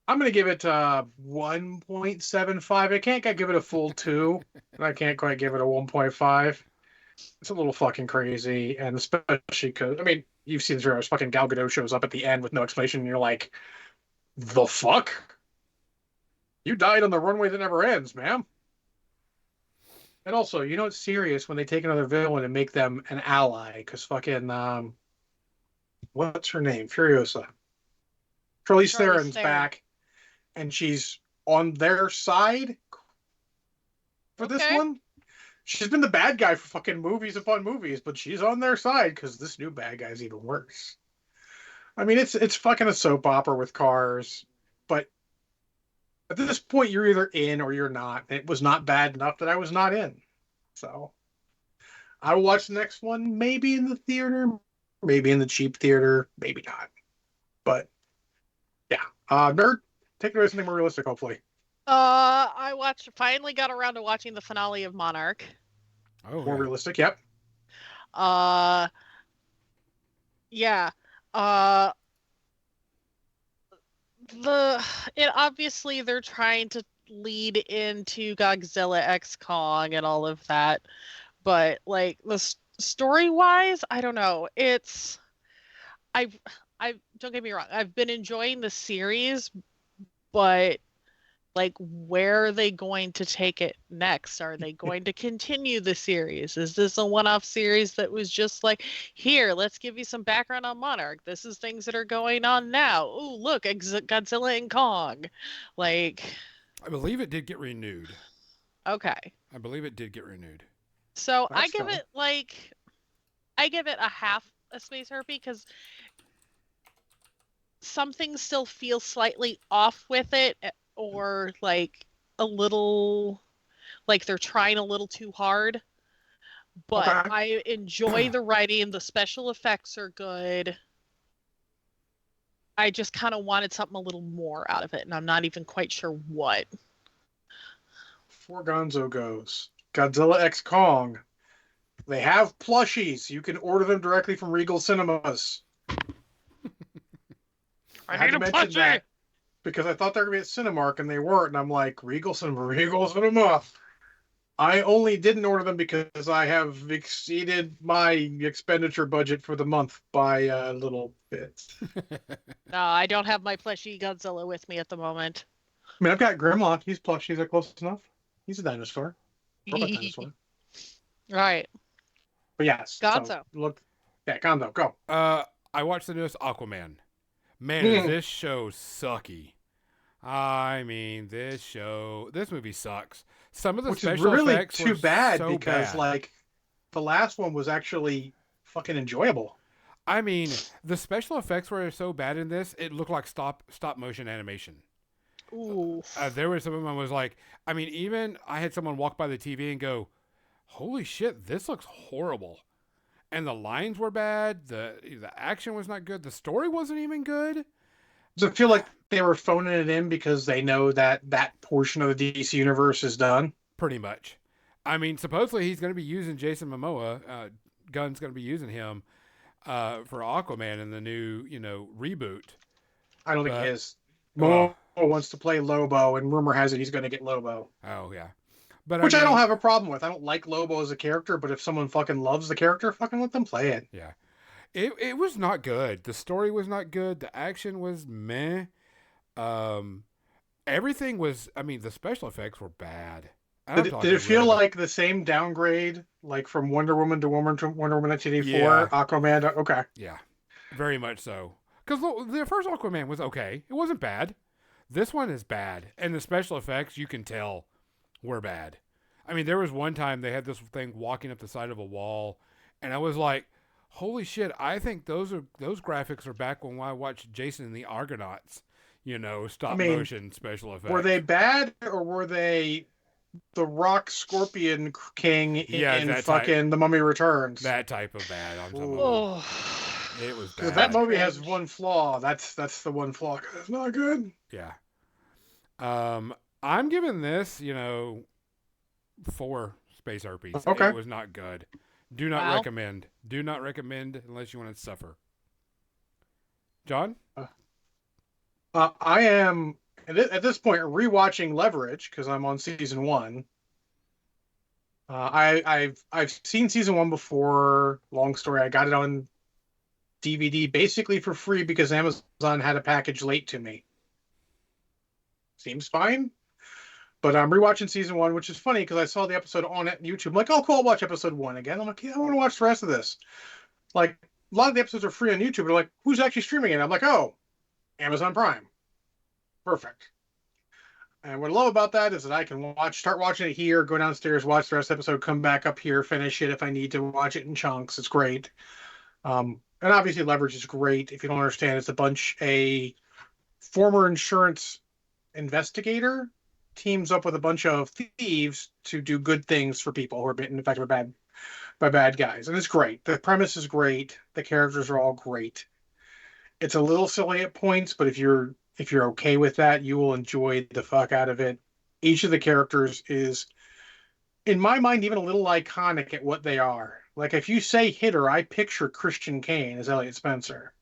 I'm going to give it 1.75. I can't quite give it a full 2, and I can't quite give it a 1.5. It's a little fucking crazy, and especially because, I mean, you've seen the trailer. Fucking Gal Gadot shows up at the end with no explanation, and you're like, the fuck? You died on the runway that never ends, ma'am. And also, it's serious when they take another villain and make them an ally, because fucking, what's her name? Furiosa. Charlize Theron's back, and she's on their side for this one. she's been the bad guy for fucking movies upon movies, but she's on their side because this new bad guy's even worse. I mean, it's fucking a soap opera with cars, but at this point, you're either in or you're not. It was not bad enough that I was not in. So I will watch the next one, maybe in the theater, maybe in the cheap theater, maybe not. But yeah, Nerd, take it away something more realistic, hopefully. I finally got around to watching the finale of Monarch. Oh, More yeah. realistic, yep. Yeah. It obviously they're trying to lead into Godzilla X Kong and all of that, but like the story wise, I don't know. I don't get me wrong. I've been enjoying the series, but like, where are they going to take it next? Are they going to continue the series? Is this a one-off series that was just like, here, let's give you some background on Monarch. This is things that are going on now. Ooh, look, Godzilla and Kong. Like, I believe it did get renewed. okay. I believe it did get renewed. So I That's give cool. it a half a Space Harpy because some things still feel slightly off with it, or like a little like they're trying a little too hard. But Okay. I enjoy the writing. The special effects are good. I just kind of wanted something a little more out of it, and I'm not even quite sure what. Before Gonzo goes, Godzilla X Kong. They have plushies. You can order them directly from Regal Cinemas. I had need to a mention plushie! that because I thought they were going to be at Cinemark and they weren't. And I'm like, Regal Cinema, Regal Cinema. I only didn't order them because I have exceeded my expenditure budget for the month by a little bit. No, I don't have my plushie Godzilla with me at the moment. I mean, I've got Grimlock. He's plushies are close enough. He's a dinosaur. Robot dinosaur. Right. But yes. Gonzo. So look. Yeah, Gonzo, go. I watched the newest Aquaman. Man, is this show sucky. I mean, this movie sucks. Some of the Which is special really effects too were bad so because, bad. like, the last one was actually fucking enjoyable. I mean, the special effects were so bad in this, it looked like stop motion animation. Ooh. There was someone was like, I mean, even I had someone walk by the TV and go, "Holy shit, this looks horrible." And the lines were bad. The action was not good. The story wasn't even good. Does it feel like they were phoning it in because they know that that portion of the DC universe is done? Pretty much. I mean, supposedly he's going to be using Jason Momoa. Gunn's going to be using him for Aquaman in the new, reboot. I don't think But- he is. Oh. Momoa wants to play Lobo, and rumor has it he's going to get Lobo. Oh yeah, but Which I mean, don't have a problem with. I don't like Lobo as a character, but if someone fucking loves the character, fucking let them play it. Yeah, it was not good. The story was not good. The action was meh. Everything was. I mean, the special effects were bad. Did it feel like the same downgrade, like from Wonder Woman to Wonder Woman 1984, Yeah. Aquaman? Okay. Yeah, very much so. Because the first Aquaman was okay. It wasn't bad. This one is bad, and the special effects you can tell were bad. I mean, there was one time they had this thing walking up the side of a wall, and I was like, "Holy shit!" I think those graphics are back when I watched Jason and the Argonauts. Stop motion special effects. Were they bad or were they the Rock Scorpion King in that fucking The Mummy Returns? that type of bad? I'm talking about. Oh. It was Because bad. that movie has cringe. one flaw. That's the one flaw. 'Cause it's not good. Yeah. I'm giving this, 4 space herpes. Okay. It was not good. Do not Wow. recommend. Do not recommend unless you want to suffer. John? I am at this point rewatching Leverage because I'm on season 1. I've seen season 1 before. Long story. I got it on DVD basically for free because Amazon had a package late to me. Seems fine. But I'm rewatching season 1, which is funny because I saw the episode on YouTube. I'm like, oh, cool, I'll watch episode 1 again. I'm like, yeah, I want to watch the rest of this. Like, a lot of the episodes are free on YouTube. They're like, who's actually streaming it? I'm like, oh, Amazon Prime. Perfect. And what I love about that is that I can start watching it here, go downstairs, watch the rest of the episode, come back up here, finish it if I need to watch it in chunks. It's great. And obviously leverage is great. If you don't understand, it's a former insurance investigator teams up with a bunch of thieves to do good things for people who are being affected by bad guys. And it's great. The premise is great. The characters are all great. It's a little silly at points, but if you're okay with that, you will enjoy the fuck out of it. Each of the characters is, in my mind, even a little iconic at what they are. Like if you say hitter, I picture Christian Kane as Elliot Spencer.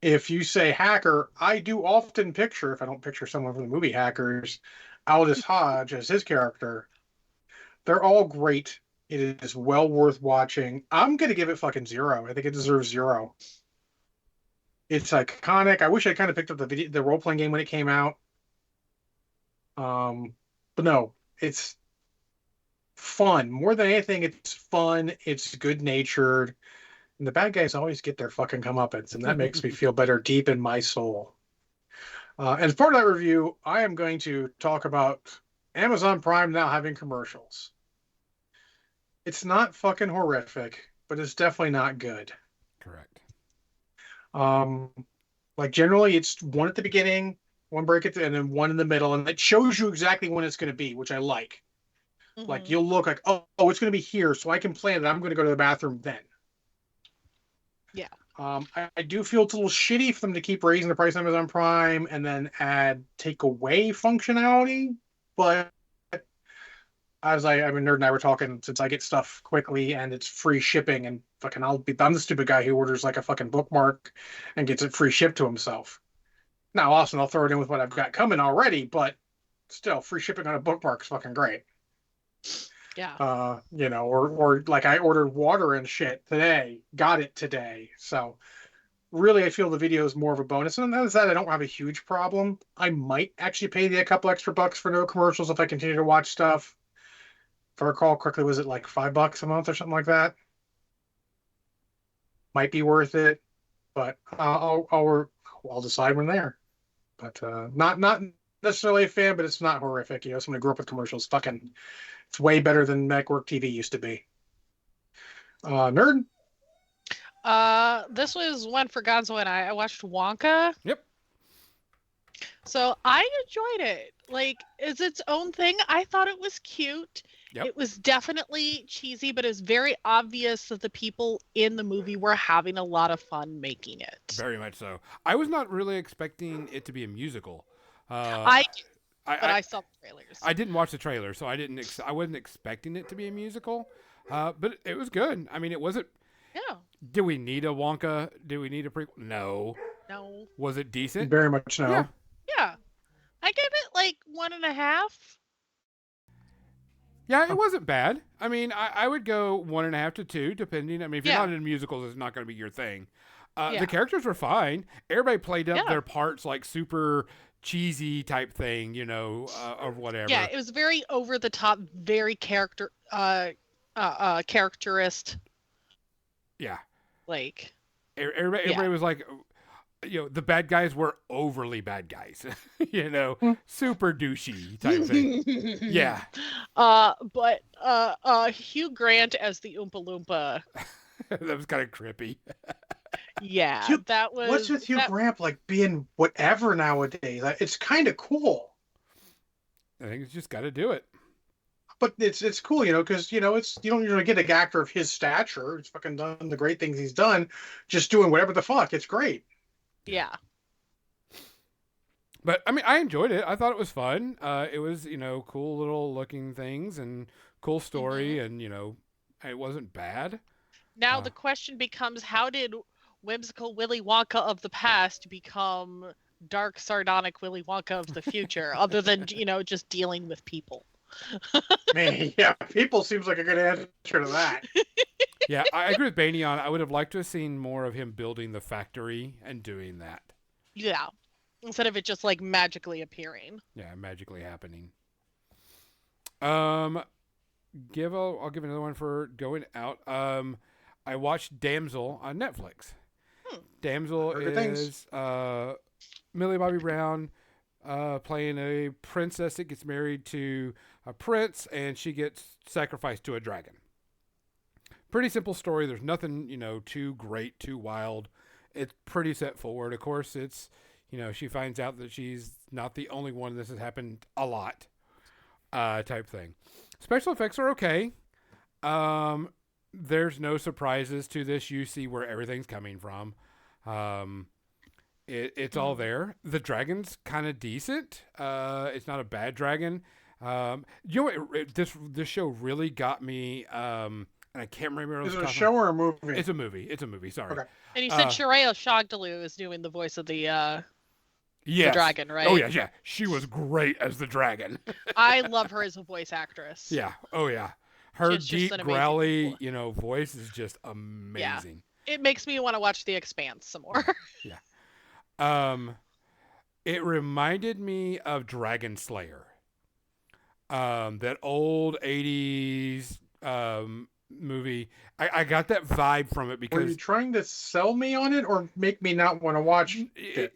If you say hacker, I do often picture, if I don't picture someone from the movie Hackers, Aldous Hodge as his character. They're all great. It is well worth watching. I'm going to give it fucking 0. I think it deserves 0. It's iconic. I wish I kind of picked up the role-playing game when it came out. But no, it's fun. More than anything, it's fun. It's good-natured. And the bad guys always get their fucking comeuppance, and that makes me feel better deep in my soul. As part of that review, I am going to talk about Amazon Prime now having commercials. It's not fucking horrific, but it's definitely not good. Correct. Like generally it's one at the beginning, one break at the end, and then one in the middle, and it shows you exactly when it's going to be, which I like. Mm-hmm. Like you'll look like, oh, it's going to be here, so I can plan that I'm going to go to the bathroom then. Yeah. I do feel it's a little shitty for them to keep raising the price on Amazon Prime and then add takeaway functionality, but I'm a nerd and I were talking, since I get stuff quickly and it's free shipping, and fucking I'm the stupid guy who orders like a fucking bookmark and gets it free shipped to himself. Now, Austin, I'll throw it in with what I've got coming already, but still, free shipping on a bookmark is fucking great. Yeah. Or like I ordered water and shit today, got it today. So really, I feel the video is more of a bonus. And that is that I don't have a huge problem. I might actually pay a couple extra bucks for no commercials if I continue to watch stuff. If I recall correctly, was it like $5 a month or something like that? Might be worth it, but I'll decide when there. But not necessarily a fan, but it's not horrific. You know, someone who grew up with commercials, it's way better than network TV used to be. Nerd? This was one for Gonzo and I watched Wonka. Yep. So I enjoyed it. Like, it's its own thing. I thought it was cute. Yep. It was definitely cheesy, but it's very obvious that the people in the movie were having a lot of fun making it. Very much so. I was not really expecting it to be a musical. I saw the trailers. I didn't watch the trailer, so I wasn't expecting it to be a musical. But it was good. I mean, it wasn't. Yeah. Do we need a Wonka? Do we need a prequel? No. No. Was it decent? Very much no. Yeah. Yeah. I gave it like 1.5. Yeah, it wasn't bad. I mean, I would go 1.5 to 2, depending. I mean, if you're Yeah. not into musicals, it's not going to be your thing. Yeah. The characters were fine. Everybody played up Yeah. their parts like super cheesy type thing, or whatever. Yeah, it was very over the top, very characterist. Yeah. Like Everybody was like, the bad guys were overly bad guys, super douchey type thing. Yeah. But Hugh Grant as the Oompa Loompa. That was kind of trippy. Yeah, that was. What's with Hugh Grant like being whatever nowadays? It's kind of cool. I think it's just got to do it. But it's cool, because you don't usually get an actor of his stature. He's fucking done the great things he's done, just doing whatever the fuck. It's great. Yeah. But I mean, I enjoyed it. I thought it was fun. It was, cool little looking things and cool story, and it wasn't bad. Now the question becomes: how did whimsical Willy Wonka of the past become dark, sardonic Willy Wonka of the future? Other than just dealing with people. Man, yeah, people seems like a good answer to that. Yeah, I agree with Bainey on. I would have liked to have seen more of him building the factory and doing that. Yeah, instead of it just like magically appearing. Yeah, magically happening. I'll give another one for going out. I watched Damsel on Netflix. Damsel Heard good is Millie Bobby Brown playing a princess that gets married to a prince, and she gets sacrificed to a dragon. Pretty simple story. There's nothing, too great, too wild. It's pretty set forward. Of course, it's, she finds out that she's not the only one. This has happened a lot, type thing. Special effects are okay. There's no surprises to this. You see where everything's coming from. It's all there. The dragon's kind of decent. It's not a bad dragon. This show really got me. And I can't remember. Is it a show or a movie? It's a movie. It's a movie. Sorry. Okay. And you said Shreya Shogdalu is doing the voice of the Yes. the dragon, right? Oh yeah. She was great as the dragon. I love her as a voice actress. Yeah. Oh yeah. Her She's just deep, an amazing growly, voice. voice is just amazing. It makes me want to watch The Expanse some more. It reminded me of Dragon Slayer. That old 80s movie. I got that vibe from it Were because you trying to sell me on it or make me not want to watch it?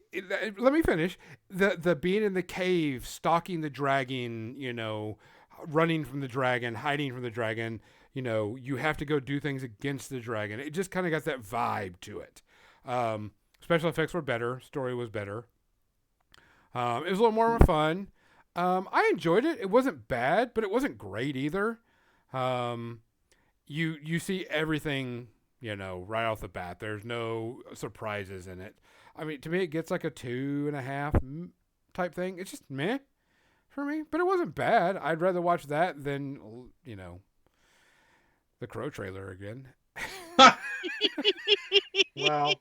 let me finish. The being in the cave, stalking the dragon, running from the dragon, hiding from the dragon, you have to go do things against the dragon. It just kind of got that vibe to it. Special effects were better. Story was better. It was a little more fun. I enjoyed it. It wasn't bad, but it wasn't great either. You see everything, right off the bat. There's no surprises in it. I mean, to me, it gets like a 2.5 type thing. It's just meh for me, but it wasn't bad. I'd rather watch that than, the Crow trailer again. Well,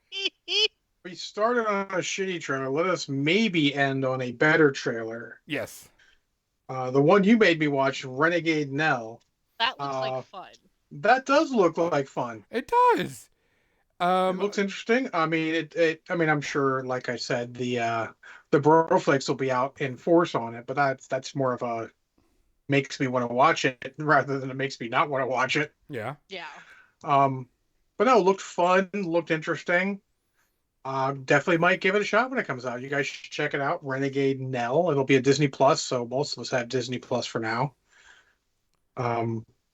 we started on a shitty trailer. Let us maybe end on a better trailer. Yes. The one you made me watch, Renegade Nell. That looks like fun. That does look like fun. It does. It looks interesting. I mean, I'm sure, like I said, the Broflakes will be out in force on it, but that's more of a makes me want to watch it rather than it makes me not want to watch it. Yeah. Yeah. But no, it looked fun, looked interesting. Definitely might give it a shot when it comes out. You guys should check it out. Renegade Nell. It'll be a Disney Plus, so most of us have Disney Plus for now.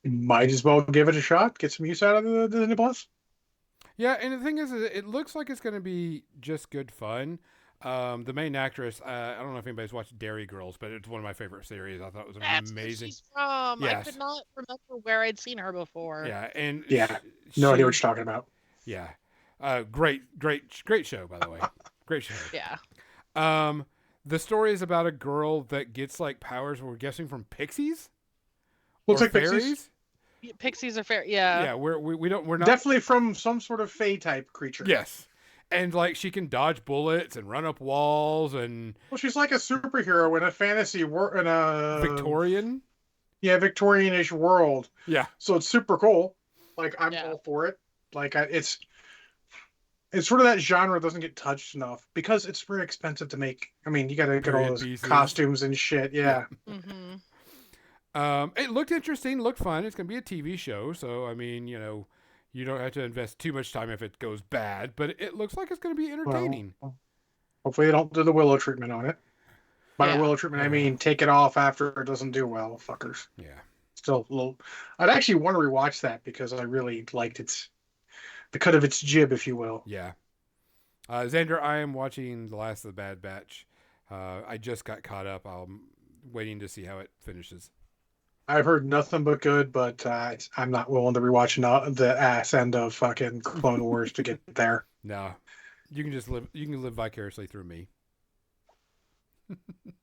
Might as well give it a shot. Get some use out of the Disney Plus. Yeah, and the thing is, it looks like it's going to be just good fun. The main actress, I don't know if anybody's watched Dairy Girls, but it's one of my favorite series. I thought it was That's where amazing. she's from. Yes. I could not remember where I'd seen her before. Yeah, and Yeah, no idea what you're talking about. Yeah, great show, by the way. Great show. Yeah. The story is about a girl that gets like powers. We're guessing from pixies. Looks Or like Pixies. fairies. Pixies are fair. Yeah. Yeah, we're not Definitely from some sort of Fae type creature. Yes, and like she can dodge bullets and run up walls and Well, she's like a superhero in a fantasy world, in a Victorian. Yeah, Victorian-ish world. Yeah, So it's super cool. Like I'm Yeah. all for it. Like it's sort of that genre doesn't get touched enough because it's very expensive to make. I mean, you got to get all Period those pieces. costumes and shit. Yeah. Mm-hmm. It looked interesting, looked fun. It's gonna be a TV show, so I mean, you don't have to invest too much time if it goes bad, but it looks like it's gonna be entertaining. Well, hopefully they don't do the Willow treatment on it. By Yeah. Willow treatment, I mean take it off after it doesn't do well, fuckers. Yeah. Still a little. I'd actually want to rewatch that because I really liked the cut of its jib, if you will. Yeah. Xander, I am watching The Last of the Bad Batch. I just got caught up. I'm waiting to see how it finishes. I've heard nothing but good, but I'm not willing to rewatch the ass end of fucking Clone Wars to get there. No, you can just live. You can live vicariously through me.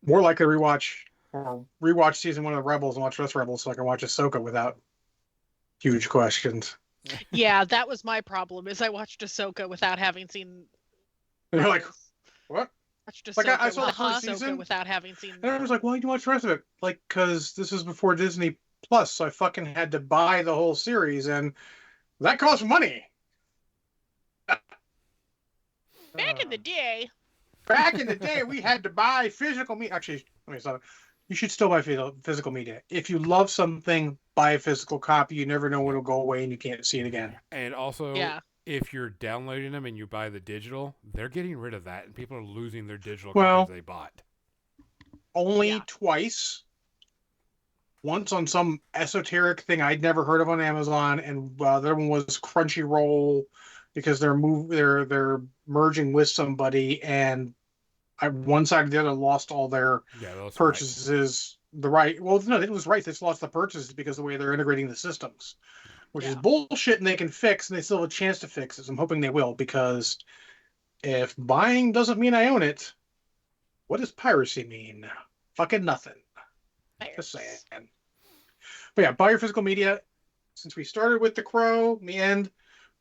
More likely rewatch season 1 of Rebels and watch the rest of Rebels so I can watch Ahsoka without huge questions. Yeah, that was my problem. Is I watched Ahsoka without having seen. And you're like, Rebels. what? Watched Like, I Ahsoka saw the with first Ahsoka season. without having seen. And I was like, why did you watch the rest of it? Like, because this is before Disney Plus, so I fucking had to buy the whole series, and that costs money. Back in the day. Back in the day, we had to buy physical media. Actually, let me stop. You should still buy physical media. If you love something, buy a physical copy. You never know when it'll go away and you can't see it again. And also, Yeah. if you're downloading them and you buy the digital, they're getting rid of that, and people are losing their digital Well- copies they bought. only Yeah. twice. Once on some esoteric thing I'd never heard of on Amazon, and the other one was Crunchyroll because they're merging with somebody, and one side or the other lost all their Yeah, those purchases. Well, no, it was right. They just lost the purchases because of the way they're integrating the systems, which is Yeah. bullshit, and they can fix, and they still have a chance to fix it. So I'm hoping they will, because if buying doesn't mean I own it, what does piracy mean? Fucking nothing. Just saying. But yeah, buy your physical media. Since we started with The Crow, in the end,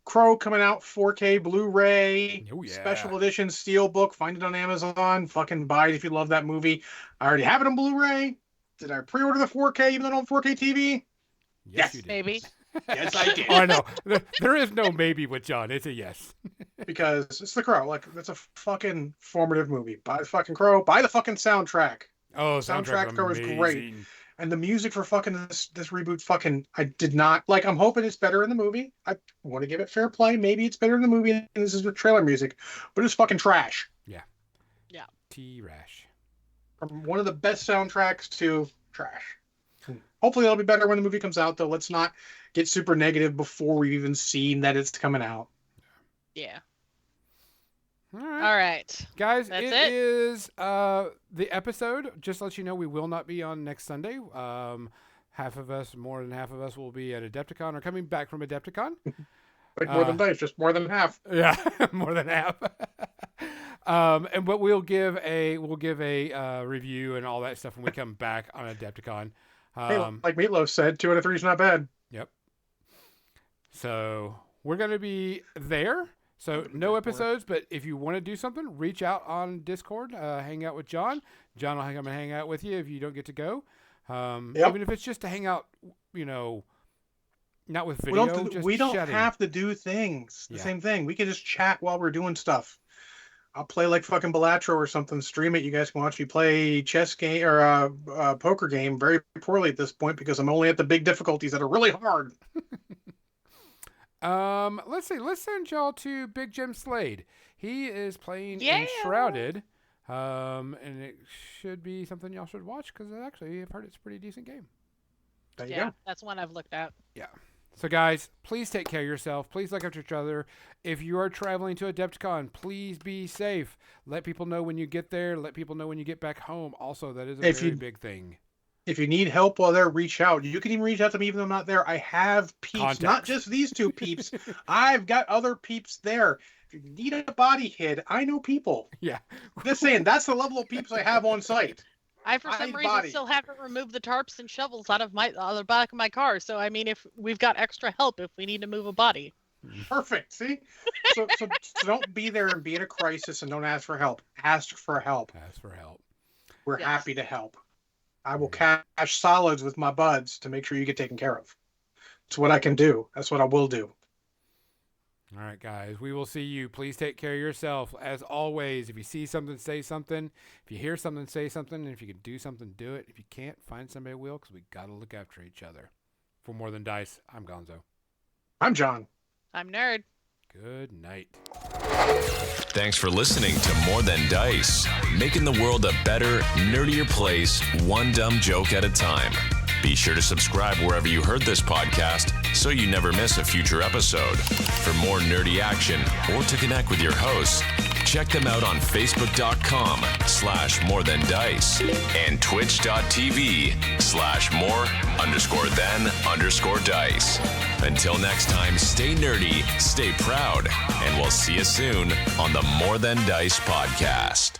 Crow coming out 4K Blu-ray, Oh, yeah. special edition Steelbook. Find it on Amazon. Fucking buy it if you love that movie. I already have it on Blu-ray. Did I pre-order the 4K even though I don't have 4K TV? Yes. you did. Maybe. Yes, I did. Oh, I know. There is no maybe with John. It's a yes. Because it's The Crow. Like, that's a fucking formative movie. Buy the fucking Crow. Buy the fucking soundtrack. Oh, Soundtrack soundtrack cover is great. amazing. And the music for fucking this reboot fucking, I did not, like, I'm hoping it's better in the movie. I want to give it fair play. Maybe it's better in the movie, and this is the trailer music, but it's fucking trash. T-Rash. From one of the best soundtracks to trash. Hopefully it'll be better when the movie comes out, though. Let's not get super negative before we've even seen that it's coming out. Yeah. All right. All right. Guys, That's it it? is the episode. Just to let you know, we will not be on next Sunday. Half of us, more than half of us, will be at Adepticon or coming back from Adepticon. Like more than dice, just more than half. Yeah, more than half. But we'll give a review and all that stuff when we come back on Adepticon. Hey, like Meatloaf said, 2 out of 3 is not bad. Yep. So we're gonna be there. So no episodes, but if you want to do something, reach out on Discord, hang out with John. John will come and hang out with you if you don't get to go. Even if it's just to hang out, not with video. We don't chatting. have to do things. The Yeah. same thing. We can just chat while we're doing stuff. I'll play like fucking Balatro or something, stream it. You guys can watch me play chess game or a poker game very poorly at this point because I'm only at the big difficulties that are really hard. Let's see. Let's send y'all to Big Jim Slade. He is playing Yeah. Enshrouded. And it should be something y'all should watch because actually I've heard it's a pretty decent game. There you Yeah, go. that's one I've looked at. Yeah. So guys, please take care of yourself. Please look after each other. If you are traveling to Adepticon, please be safe. Let people know when you get there. Let people know when you get back home. Also, that is a very big thing. If you need help while there, reach out. You can even reach out to me even though I'm not there. I have peeps, Contacts. not just these 2 peeps. I've got other peeps there. If you need a body hid, I know people. Yeah. Just saying, that's the level of peeps I have on site. I, for some Hide reason, body. still haven't removed the tarps and shovels out of the back of my car. So, I mean, if we've got extra help if we need to move a body. Perfect. See? So don't be there and be in a crisis and don't ask for help. Ask for help. Ask for help. We're Yes. happy to help. I will cash solids with my buds to make sure you get taken care of. It's what I can do. That's what I will do. All right, guys. We will see you. Please take care of yourself. As always, if you see something, say something. If you hear something, say something. And if you can do something, do it. If you can't, find somebody who will because we got to look after each other. For More Than Dice, I'm Gonzo. I'm John. I'm Nerd. Good night. Thanks for listening to More Than Dice, making the world a better, nerdier place, one dumb joke at a time. Be sure to subscribe wherever you heard this podcast so you never miss a future episode. For more nerdy action or to connect with your hosts, check them out on Facebook.com/More Than Dice and Twitch.tv/more_than_dice. Until next time, stay nerdy, stay proud, and we'll see you soon on the More Than Dice podcast.